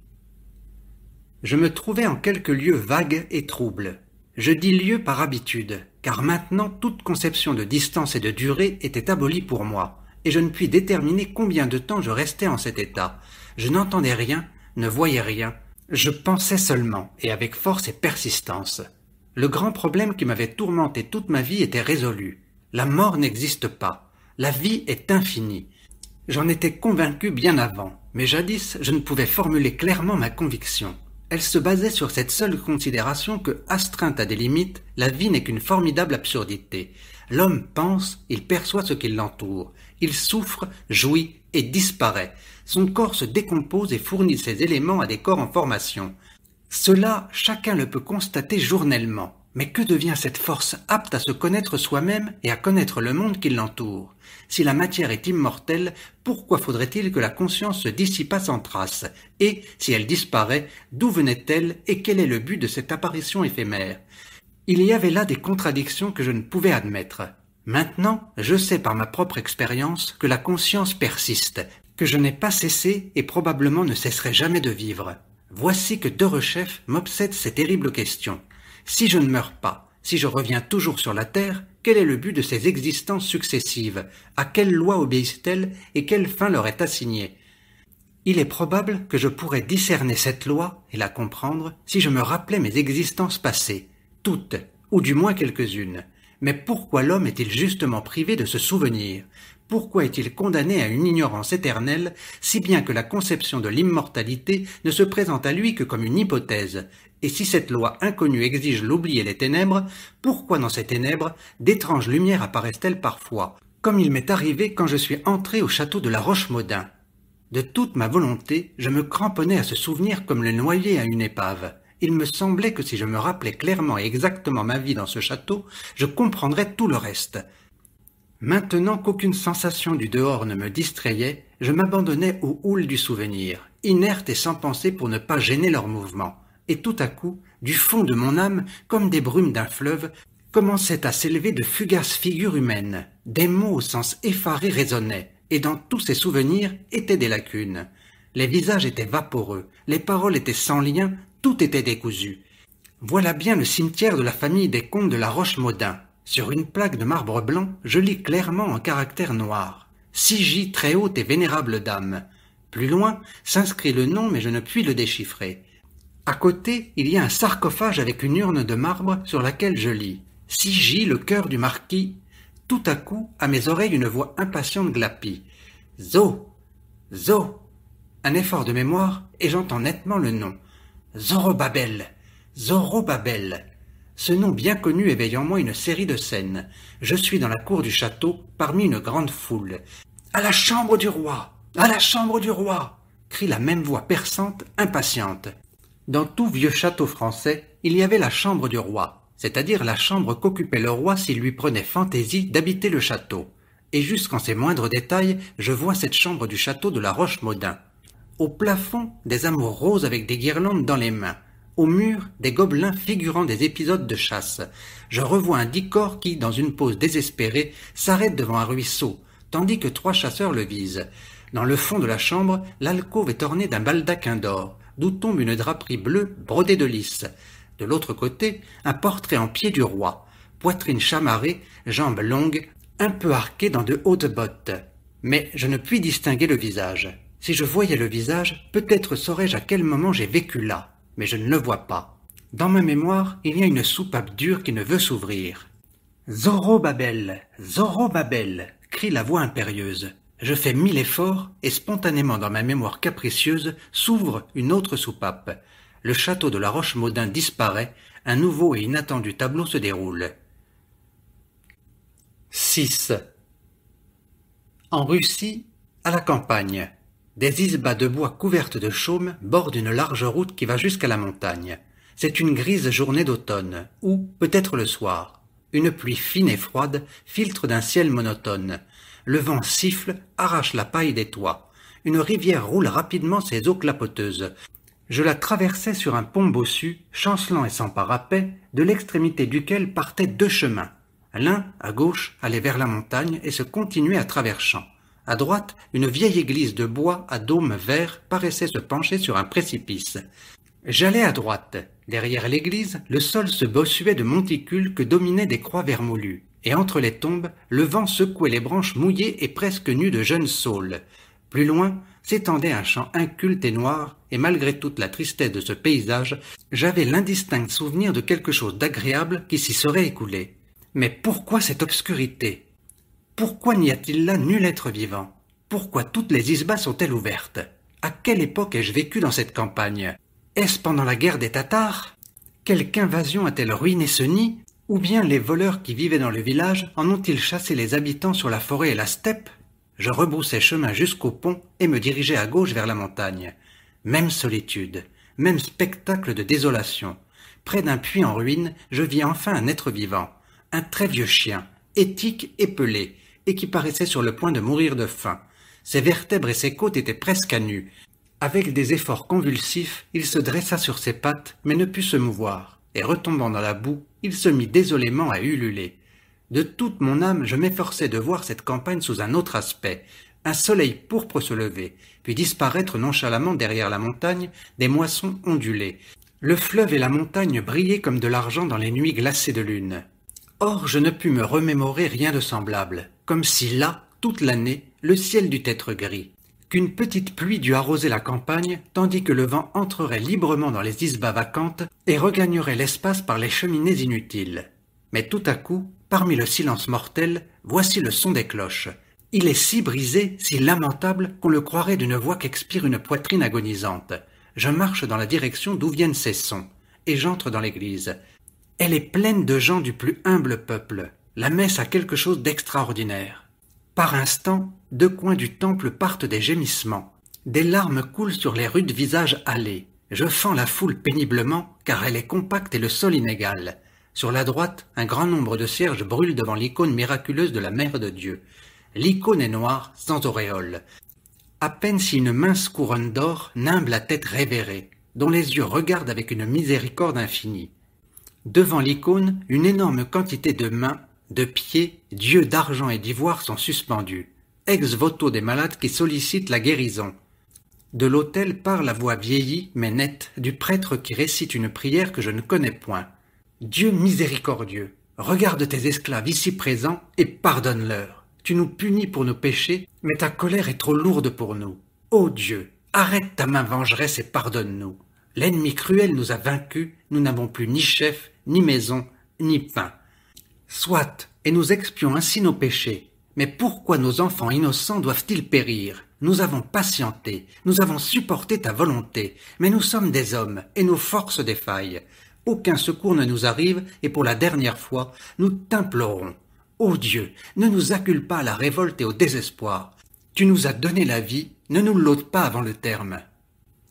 Je me trouvais en quelques lieux vagues et troubles. Je dis lieux par habitude, car maintenant toute conception de distance et de durée était abolie pour moi, et je ne puis déterminer combien de temps je restais en cet état. Je n'entendais rien, ne voyais rien, je pensais seulement, et avec force et persistance. Le grand problème qui m'avait tourmenté toute ma vie était résolu. La mort n'existe pas, la vie est infinie. J'en étais convaincu bien avant, mais jadis je ne pouvais formuler clairement ma conviction. Elle se basait sur cette seule considération que, astreinte à des limites, la vie n'est qu'une formidable absurdité. L'homme pense, il perçoit ce qui l'entoure. Il souffre, jouit et disparaît. Son corps se décompose et fournit ses éléments à des corps en formation. Cela, chacun le peut constater journellement. Mais que devient cette force apte à se connaître soi-même et à connaître le monde qui l'entoure? Si la matière est immortelle, pourquoi faudrait-il que la conscience se dissipât sans trace? Et, si elle disparaît, d'où venait-elle et quel est le but de cette apparition éphémère? Il y avait là des contradictions que je ne pouvais admettre. Maintenant, je sais par ma propre expérience que la conscience persiste, que je n'ai pas cessé et probablement ne cesserai jamais de vivre. Voici que Derechef m'obsède ces terribles questions. Si je ne meurs pas, si je reviens toujours sur la terre, quel est le but de ces existences successives? À quelle loi obéissent-elles et quelle fin leur est assignée? Il est probable que je pourrais discerner cette loi et la comprendre si je me rappelais mes existences passées, toutes, ou du moins quelques-unes. Mais pourquoi l'homme est-il justement privé de ce souvenir? Pourquoi est-il condamné à une ignorance éternelle, si bien que la conception de l'immortalité ne se présente à lui que comme une hypothèse? Et si cette loi inconnue exige l'oubli et les ténèbres, pourquoi dans ces ténèbres d'étranges lumières apparaissent-elles parfois, comme il m'est arrivé quand je suis entré au château de la Roche-Maudun? De toute ma volonté, je me cramponnais à ce souvenir comme le noyé à une épave. Il me semblait que si je me rappelais clairement et exactement ma vie dans ce château, je comprendrais tout le reste. Maintenant qu'aucune sensation du dehors ne me distrayait, je m'abandonnais aux houles du souvenir, inerte et sans pensée pour ne pas gêner leur mouvement. Et tout à coup, du fond de mon âme, comme des brumes d'un fleuve, commençaient à s'élever de fugaces figures humaines. Des mots au sens effaré résonnaient, et dans tous ces souvenirs étaient des lacunes. Les visages étaient vaporeux, les paroles étaient sans lien, tout était décousu. Voilà bien le cimetière de la famille des comtes de la Roche-Maudun. Sur une plaque de marbre blanc, je lis clairement en caractères noirs. Sigie très haute et vénérable dame. Plus loin, s'inscrit le nom, mais je ne puis le déchiffrer. À côté, il y a un sarcophage avec une urne de marbre sur laquelle je lis. Sigie, le cœur du marquis. Tout à coup, à mes oreilles, une voix impatiente glapit. Zo! Zo! Un effort de mémoire, et j'entends nettement le nom. Zorobabel! Zorobabel! Ce nom bien connu éveille en moi une série de scènes. Je suis dans la cour du château, parmi une grande foule. « À la chambre du roi! À la chambre du roi !» crie la même voix perçante, impatiente. Dans tout vieux château français, il y avait la chambre du roi, c'est-à-dire la chambre qu'occupait le roi s'il lui prenait fantaisie d'habiter le château. Et jusqu'en ses moindres détails, je vois cette chambre du château de la Roche-Maudun. Au plafond, des amours roses avec des guirlandes dans les mains. Au mur, des gobelins figurant des épisodes de chasse. Je revois un dicor qui, dans une pose désespérée, s'arrête devant un ruisseau, tandis que 3 chasseurs le visent. Dans le fond de la chambre, l'alcôve est ornée d'un baldaquin d'or, d'où tombe une draperie bleue brodée de lys. De l'autre côté, un portrait en pied du roi, poitrine chamarrée, jambes longues, un peu arquées dans de hautes bottes. Mais je ne puis distinguer le visage. Si je voyais le visage, peut-être saurais-je à quel moment j'ai vécu là, mais je ne le vois pas. Dans ma mémoire, il y a une soupape dure qui ne veut s'ouvrir. « Zorobabel, Zorobabel !» crie la voix impérieuse. Je fais 1000 efforts, et spontanément dans ma mémoire capricieuse s'ouvre une autre soupape. Le château de la Roche-Maudun disparaît, un nouveau et inattendu tableau se déroule. 6. En Russie, à la campagne, des isbas de bois couvertes de chaume bordent une large route qui va jusqu'à la montagne. C'est une grise journée d'automne, ou peut-être le soir. Une pluie fine et froide filtre d'un ciel monotone. Le vent siffle, arrache la paille des toits. Une rivière roule rapidement ses eaux clapoteuses. Je la traversais sur un pont bossu, chancelant et sans parapet, de l'extrémité duquel partaient 2 chemins. L'un, à gauche, allait vers la montagne et se continuait à travers champs. À droite, une vieille église de bois à dôme vert paraissait se pencher sur un précipice. J'allais à droite. Derrière l'église, le sol se bossuait de monticules que dominaient des croix vermoulues. Et entre les tombes, le vent secouait les branches mouillées et presque nues de jeunes saules. Plus loin, s'étendait un champ inculte et noir, et malgré toute la tristesse de ce paysage, j'avais l'indistinct souvenir de quelque chose d'agréable qui s'y serait écoulé. Mais pourquoi cette obscurité? Pourquoi n'y a-t-il là nul être vivant? Pourquoi toutes les isbas sont-elles ouvertes? À quelle époque ai-je vécu dans cette campagne? Est-ce pendant la guerre des Tatars? Quelque invasion a-t-elle ruiné ce nid? Ou bien les voleurs qui vivaient dans le village en ont-ils chassé les habitants sur la forêt et la steppe? Je rebroussais chemin jusqu'au pont et me dirigeais à gauche vers la montagne. Même solitude, même spectacle de désolation. Près d'un puits en ruine, je vis enfin un être vivant. Un très vieux chien, étique et pelé, et qui paraissait sur le point de mourir de faim. Ses vertèbres et ses côtes étaient presque à nu. Avec des efforts convulsifs, il se dressa sur ses pattes, mais ne put se mouvoir, et retombant dans la boue, il se mit désolément à ululer. De toute mon âme, je m'efforçais de voir cette campagne sous un autre aspect. Un soleil pourpre se lever, puis disparaître nonchalamment derrière la montagne, des moissons ondulées. Le fleuve et la montagne brillaient comme de l'argent dans les nuits glacées de lune. Or, je ne pus me remémorer rien de semblable, comme si là, toute l'année, le ciel dut être gris. qu'une petite pluie dut arroser la campagne, tandis que le vent entrerait librement dans les isbas vacantes et regagnerait l'espace par les cheminées inutiles. Mais tout à coup, parmi le silence mortel, voici le son des cloches. Il est si brisé, si lamentable, qu'on le croirait d'une voix qu'expire une poitrine agonisante. Je marche dans la direction d'où viennent ces sons, et j'entre dans l'église. Elle est pleine de gens du plus humble peuple. La messe a quelque chose d'extraordinaire. Par instants, deux coins du temple partent des gémissements. Des larmes coulent sur les rudes visages hâlés. Je fends la foule péniblement, car elle est compacte et le sol inégal. Sur la droite, un grand nombre de cierges brûlent devant l'icône miraculeuse de la Mère de Dieu. L'icône est noire, sans auréole. À peine si une mince couronne d'or nimbe la tête révérée, dont les yeux regardent avec une miséricorde infinie. Devant l'icône, une énorme quantité de mains, de pieds, d'yeux d'argent et d'ivoire sont suspendus, ex-voto des malades qui sollicitent la guérison. De l'autel part la voix vieillie mais nette du prêtre qui récite une prière que je ne connais point. Dieu miséricordieux, regarde tes esclaves ici présents et pardonne-leur. Tu nous punis pour nos péchés, mais ta colère est trop lourde pour nous. Ô Dieu, arrête ta main vengeresse et pardonne-nous. L'ennemi cruel nous a vaincus, nous n'avons plus ni chef, ni maison, ni pain. Soit, et nous expions ainsi nos péchés. Mais pourquoi nos enfants innocents doivent-ils périr? Nous avons patienté, nous avons supporté ta volonté, mais nous sommes des hommes, et nos forces défaillent. Aucun secours ne nous arrive, et pour la dernière fois, nous t'implorons. Ô Dieu, ne nous accule pas à la révolte et au désespoir. Tu nous as donné la vie, ne nous l'ôte pas avant le terme.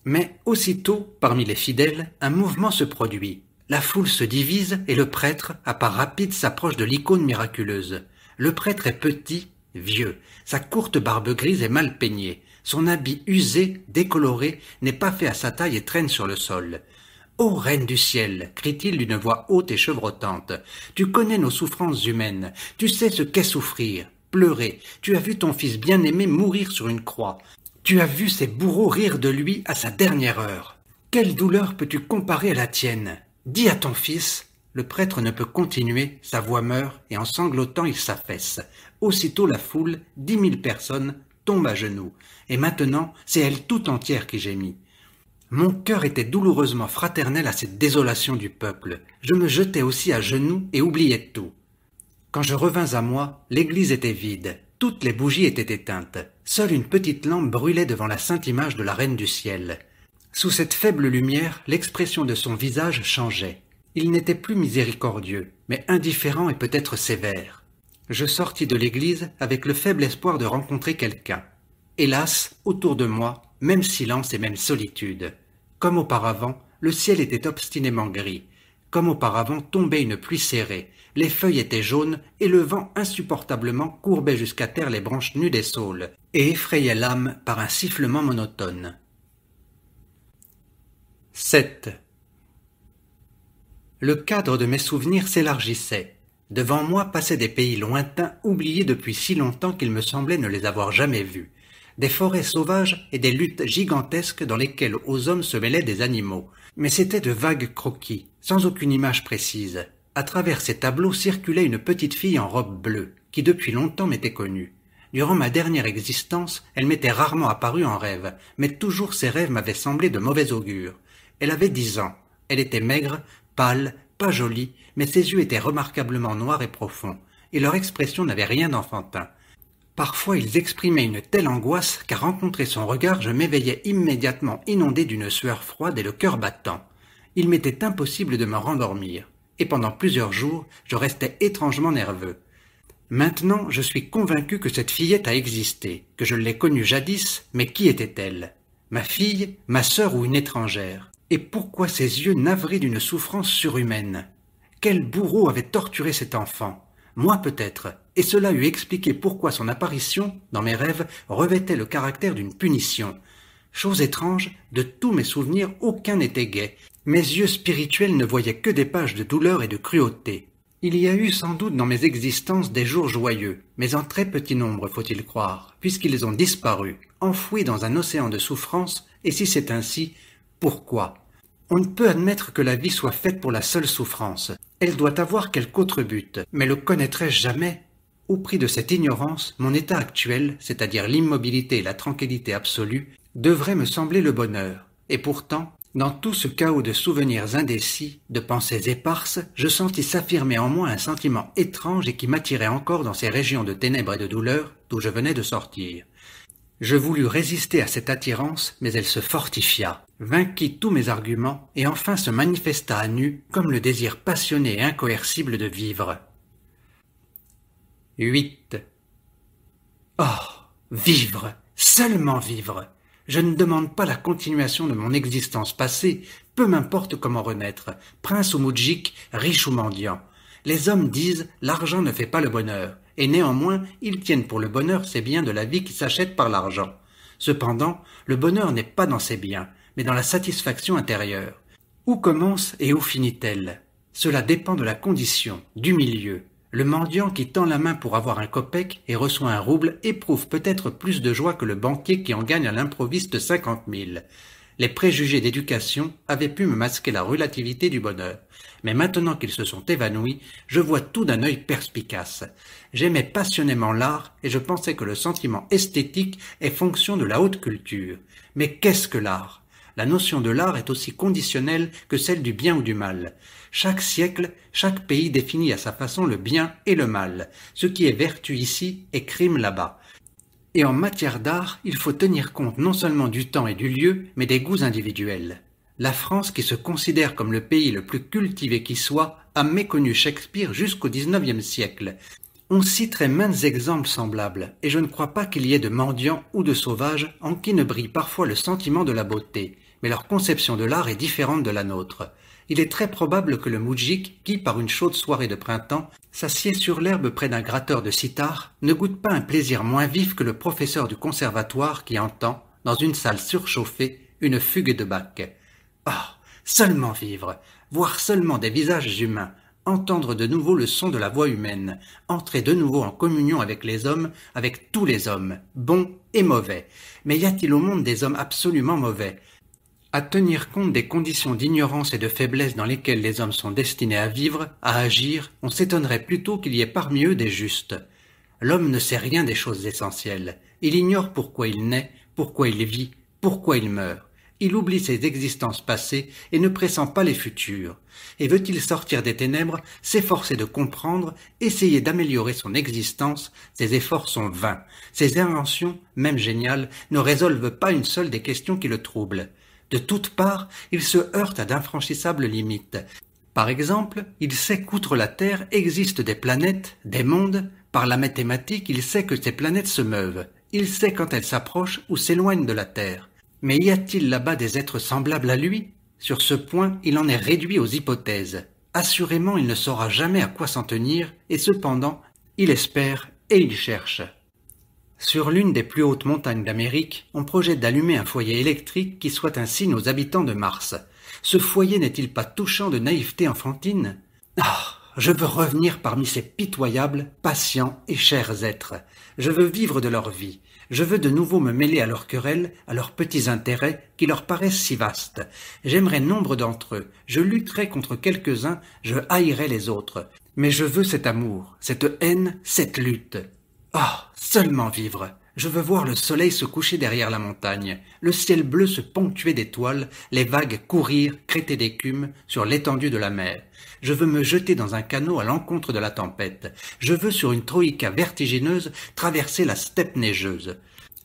Mais aussitôt, parmi les fidèles, un mouvement se produit. La foule se divise et le prêtre, à pas rapide, s'approche de l'icône miraculeuse. Le prêtre est petit, vieux. Sa courte barbe grise est mal peignée. Son habit usé, décoloré, n'est pas fait à sa taille et traîne sur le sol. « Ô Reine du ciel !» crie-t-il d'une voix haute et chevrotante. « Tu connais nos souffrances humaines. Tu sais ce qu'est souffrir, pleurer. Tu as vu ton fils bien-aimé mourir sur une croix. Tu as vu ses bourreaux rire de lui à sa dernière heure. Quelle douleur peux-tu comparer à la tienne? Dis à ton fils. » Le prêtre ne peut continuer, sa voix meurt, et en sanglotant il s'affaisse. Aussitôt la foule, 10 000 personnes, tombe à genoux. Et maintenant, c'est elle tout entière qui gémit. Mon cœur était douloureusement fraternel à cette désolation du peuple. Je me jetais aussi à genoux et oubliais tout. Quand je revins à moi, l'église était vide. Toutes les bougies étaient éteintes. Seule une petite lampe brûlait devant la sainte image de la Reine du ciel. Sous cette faible lumière, l'expression de son visage changeait. Il n'était plus miséricordieux, mais indifférent et peut-être sévère. Je sortis de l'église avec le faible espoir de rencontrer quelqu'un. Hélas, autour de moi, même silence et même solitude. Comme auparavant, le ciel était obstinément gris. Comme auparavant, tombait une pluie serrée. Les feuilles étaient jaunes et le vent insupportablement courbait jusqu'à terre les branches nues des saules et effrayait l'âme par un sifflement monotone. 7. Le cadre de mes souvenirs s'élargissait. Devant moi passaient des pays lointains oubliés depuis si longtemps qu'il me semblait ne les avoir jamais vus. Des forêts sauvages et des luttes gigantesques dans lesquelles aux hommes se mêlaient des animaux. Mais c'étaient de vagues croquis, sans aucune image précise. À travers ces tableaux circulait une petite fille en robe bleue, qui depuis longtemps m'était connue. Durant ma dernière existence, elle m'était rarement apparue en rêve, mais toujours ces rêves m'avaient semblé de mauvais augure. Elle avait 10 ans. Elle était maigre, pâle, pas jolie, mais ses yeux étaient remarquablement noirs et profonds, et leur expression n'avait rien d'enfantin. Parfois ils exprimaient une telle angoisse qu'à rencontrer son regard je m'éveillais immédiatement inondé d'une sueur froide et le cœur battant. Il m'était impossible de me rendormir, et pendant plusieurs jours je restais étrangement nerveux. Maintenant je suis convaincu que cette fillette a existé, que je l'ai connue jadis, mais qui était-elle? Ma fille, ma sœur ou une étrangère? Et pourquoi ses yeux navrés d'une souffrance surhumaine? Quel bourreau avait torturé cet enfant? Moi peut-être, et cela eût expliqué pourquoi son apparition, dans mes rêves, revêtait le caractère d'une punition. Chose étrange, de tous mes souvenirs, aucun n'était gai. Mes yeux spirituels ne voyaient que des pages de douleur et de cruauté. Il y a eu sans doute dans mes existences des jours joyeux, mais en très petit nombre, faut-il croire, puisqu'ils ont disparu, enfouis dans un océan de souffrance, et si c'est ainsi, pourquoi? On ne peut admettre que la vie soit faite pour la seule souffrance. Elle doit avoir quelque autre but, mais le connaîtrai-je jamais? Au prix de cette ignorance, mon état actuel, c'est-à-dire l'immobilité et la tranquillité absolue, devrait me sembler le bonheur. Et pourtant, dans tout ce chaos de souvenirs indécis, de pensées éparses, je sentis s'affirmer en moi un sentiment étrange et qui m'attirait encore dans ces régions de ténèbres et de douleur d'où je venais de sortir. Je voulus résister à cette attirance, mais elle se fortifia, vainquit tous mes arguments et enfin se manifesta à nu comme le désir passionné et incoercible de vivre. 8. Oh, vivre, seulement vivre. Je ne demande pas la continuation de mon existence passée, peu m'importe comment renaître, prince ou moudjik, riche ou mendiant. Les hommes disent « l'argent ne fait pas le bonheur », et néanmoins ils tiennent pour le bonheur ces biens de la vie qui s'achètent par l'argent. Cependant, le bonheur n'est pas dans ces biens, mais dans la satisfaction intérieure. Où commence et où finit-elle? Cela dépend de la condition, du milieu. Le mendiant qui tend la main pour avoir un kopek et reçoit un rouble éprouve peut-être plus de joie que le banquier qui en gagne à l'improviste 50 000. Les préjugés d'éducation avaient pu me masquer la relativité du bonheur. Mais maintenant qu'ils se sont évanouis, je vois tout d'un œil perspicace. J'aimais passionnément l'art et je pensais que le sentiment esthétique est fonction de la haute culture. Mais qu'est-ce que l'art? La notion de l'art est aussi conditionnelle que celle du bien ou du mal. Chaque siècle, chaque pays définit à sa façon le bien et le mal. Ce qui est vertu ici est crime là-bas. Et en matière d'art, il faut tenir compte non seulement du temps et du lieu, mais des goûts individuels. La France, qui se considère comme le pays le plus cultivé qui soit, a méconnu Shakespeare jusqu'au XIXe siècle. On citerait maints exemples semblables, et je ne crois pas qu'il y ait de mendiants ou de sauvages en qui ne brille parfois le sentiment de la beauté, mais leur conception de l'art est différente de la nôtre. Il est très probable que le moudjik, qui, par une chaude soirée de printemps, s'assied sur l'herbe près d'un gratteur de sitar, ne goûte pas un plaisir moins vif que le professeur du conservatoire qui entend, dans une salle surchauffée, une fugue de Bach. Ah, seulement vivre, voir seulement des visages humains, entendre de nouveau le son de la voix humaine, entrer de nouveau en communion avec les hommes, avec tous les hommes, bons et mauvais. Mais y a-t-il au monde des hommes absolument mauvais? À tenir compte des conditions d'ignorance et de faiblesse dans lesquelles les hommes sont destinés à vivre, à agir, on s'étonnerait plutôt qu'il y ait parmi eux des justes. L'homme ne sait rien des choses essentielles. Il ignore pourquoi il naît, pourquoi il vit, pourquoi il meurt. Il oublie ses existences passées et ne pressent pas les futures. Et veut-il sortir des ténèbres, s'efforcer de comprendre, essayer d'améliorer son existence, ses efforts sont vains. Ses inventions, même géniales, ne résolvent pas une seule des questions qui le troublent. De toutes parts, il se heurte à d'infranchissables limites. Par exemple, il sait qu'outre la Terre existent des planètes, des mondes. Par la mathématique, il sait que ces planètes se meuvent. Il sait quand elles s'approchent ou s'éloignent de la Terre. Mais y a-t-il là-bas des êtres semblables à lui? Sur ce point, il en est réduit aux hypothèses. Assurément, il ne saura jamais à quoi s'en tenir, et cependant, il espère et il cherche. Sur l'une des plus hautes montagnes d'Amérique, on projette d'allumer un foyer électrique qui soit un signe aux habitants de Mars. Ce foyer n'est-il pas touchant de naïveté enfantine? Ah, je veux revenir parmi ces pitoyables, patients et chers êtres. Je veux vivre de leur vie. Je veux de nouveau me mêler à leurs querelles, à leurs petits intérêts qui leur paraissent si vastes. J'aimerais nombre d'entre eux. Je lutterai contre quelques-uns, je haïrai les autres. Mais je veux cet amour, cette haine, cette lutte. Ah, seulement vivre. Je veux voir le soleil se coucher derrière la montagne, le ciel bleu se ponctuer d'étoiles, les vagues courir, crêter d'écume sur l'étendue de la mer. Je veux me jeter dans un canot à l'encontre de la tempête. Je veux sur une troïka vertigineuse traverser la steppe neigeuse.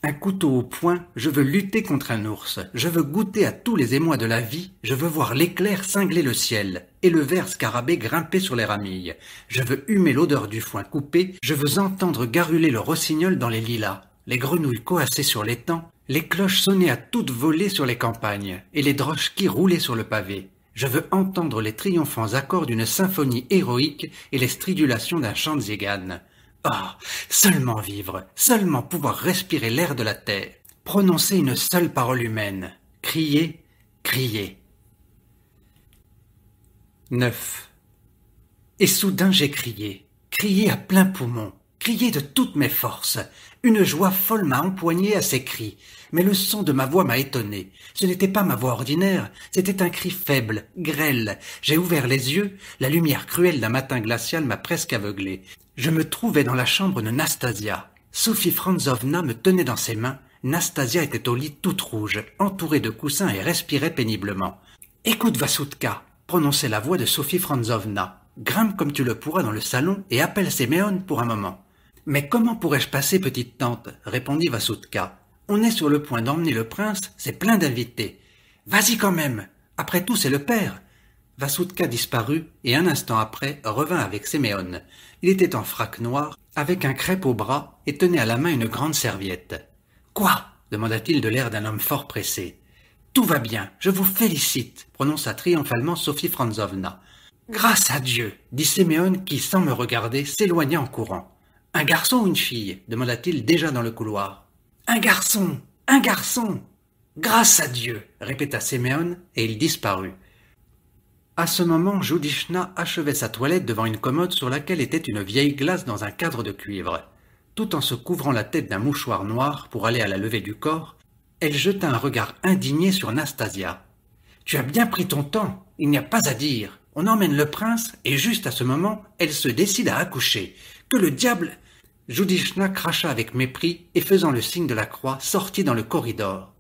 Un couteau au poing, je veux lutter contre un ours. Je veux goûter à tous les émois de la vie. Je veux voir l'éclair cingler le ciel et le ver scarabée grimper sur les ramilles. Je veux humer l'odeur du foin coupé. Je veux entendre garuler le rossignol dans les lilas, les grenouilles coasser sur l'étang, les cloches sonner à toute volée sur les campagnes et les drochkis rouler sur le pavé. Je veux entendre les triomphants accords d'une symphonie héroïque et les stridulations d'un chant de zigane. Ah, seulement vivre, seulement pouvoir respirer l'air de la terre, prononcer une seule parole humaine, crier, crier. 9. Et soudain j'ai crié, crié à plein poumon, crié de toutes mes forces. Une joie folle m'a empoigné à ces cris, mais le son de ma voix m'a étonné. Ce n'était pas ma voix ordinaire, c'était un cri faible, grêle. J'ai ouvert les yeux, la lumière cruelle d'un matin glacial m'a presque aveuglé. Je me trouvais dans la chambre de Nastasia. Sophie Franzovna me tenait dans ses mains. Nastasia était au lit toute rouge, entourée de coussins et respirait péniblement. « Écoute, Vassoutka !» prononçait la voix de Sophie Franzovna. « Grimpe comme tu le pourras dans le salon et appelle Séméon pour un moment. »« Mais comment pourrais-je passer, petite tante ?» répondit Vassoutka. « On est sur le point d'emmener le prince, c'est plein d'invités. »« Vas-y quand même. Après tout, c'est le père. » Vassoutka disparut et un instant après revint avec Séméon. Il était en frac noir, avec un crêpe au bras et tenait à la main une grande serviette. « Quoi ?» demanda-t-il de l'air d'un homme fort pressé. « Tout va bien, je vous félicite !» prononça triomphalement Sophie Franzovna. « Grâce à Dieu !» dit Séméon qui, sans me regarder, s'éloigna en courant. « Un garçon ou une fille ?» demanda-t-il déjà dans le couloir. « Un garçon ! Un garçon !»« Grâce à Dieu !» répéta Séméon et il disparut. À ce moment, Joudishna achevait sa toilette devant une commode sur laquelle était une vieille glace dans un cadre de cuivre. Tout en se couvrant la tête d'un mouchoir noir pour aller à la levée du corps, elle jeta un regard indigné sur Nastasia. « Tu as bien pris ton temps, il n'y a pas à dire. On emmène le prince et juste à ce moment, elle se décide à accoucher. Que le diable !» Joudishna cracha avec mépris et faisant le signe de la croix, sortit dans le corridor.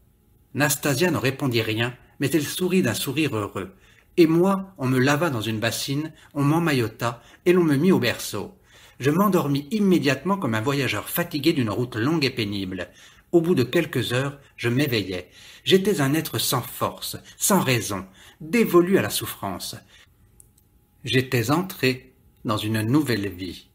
Nastasia ne répondit rien, mais elle sourit d'un sourire heureux. Et moi, on me lava dans une bassine, on m'emmaillota et l'on me mit au berceau. Je m'endormis immédiatement comme un voyageur fatigué d'une route longue et pénible. Au bout de quelques heures, je m'éveillais. J'étais un être sans force, sans raison, dévolu à la souffrance. J'étais entré dans une nouvelle vie.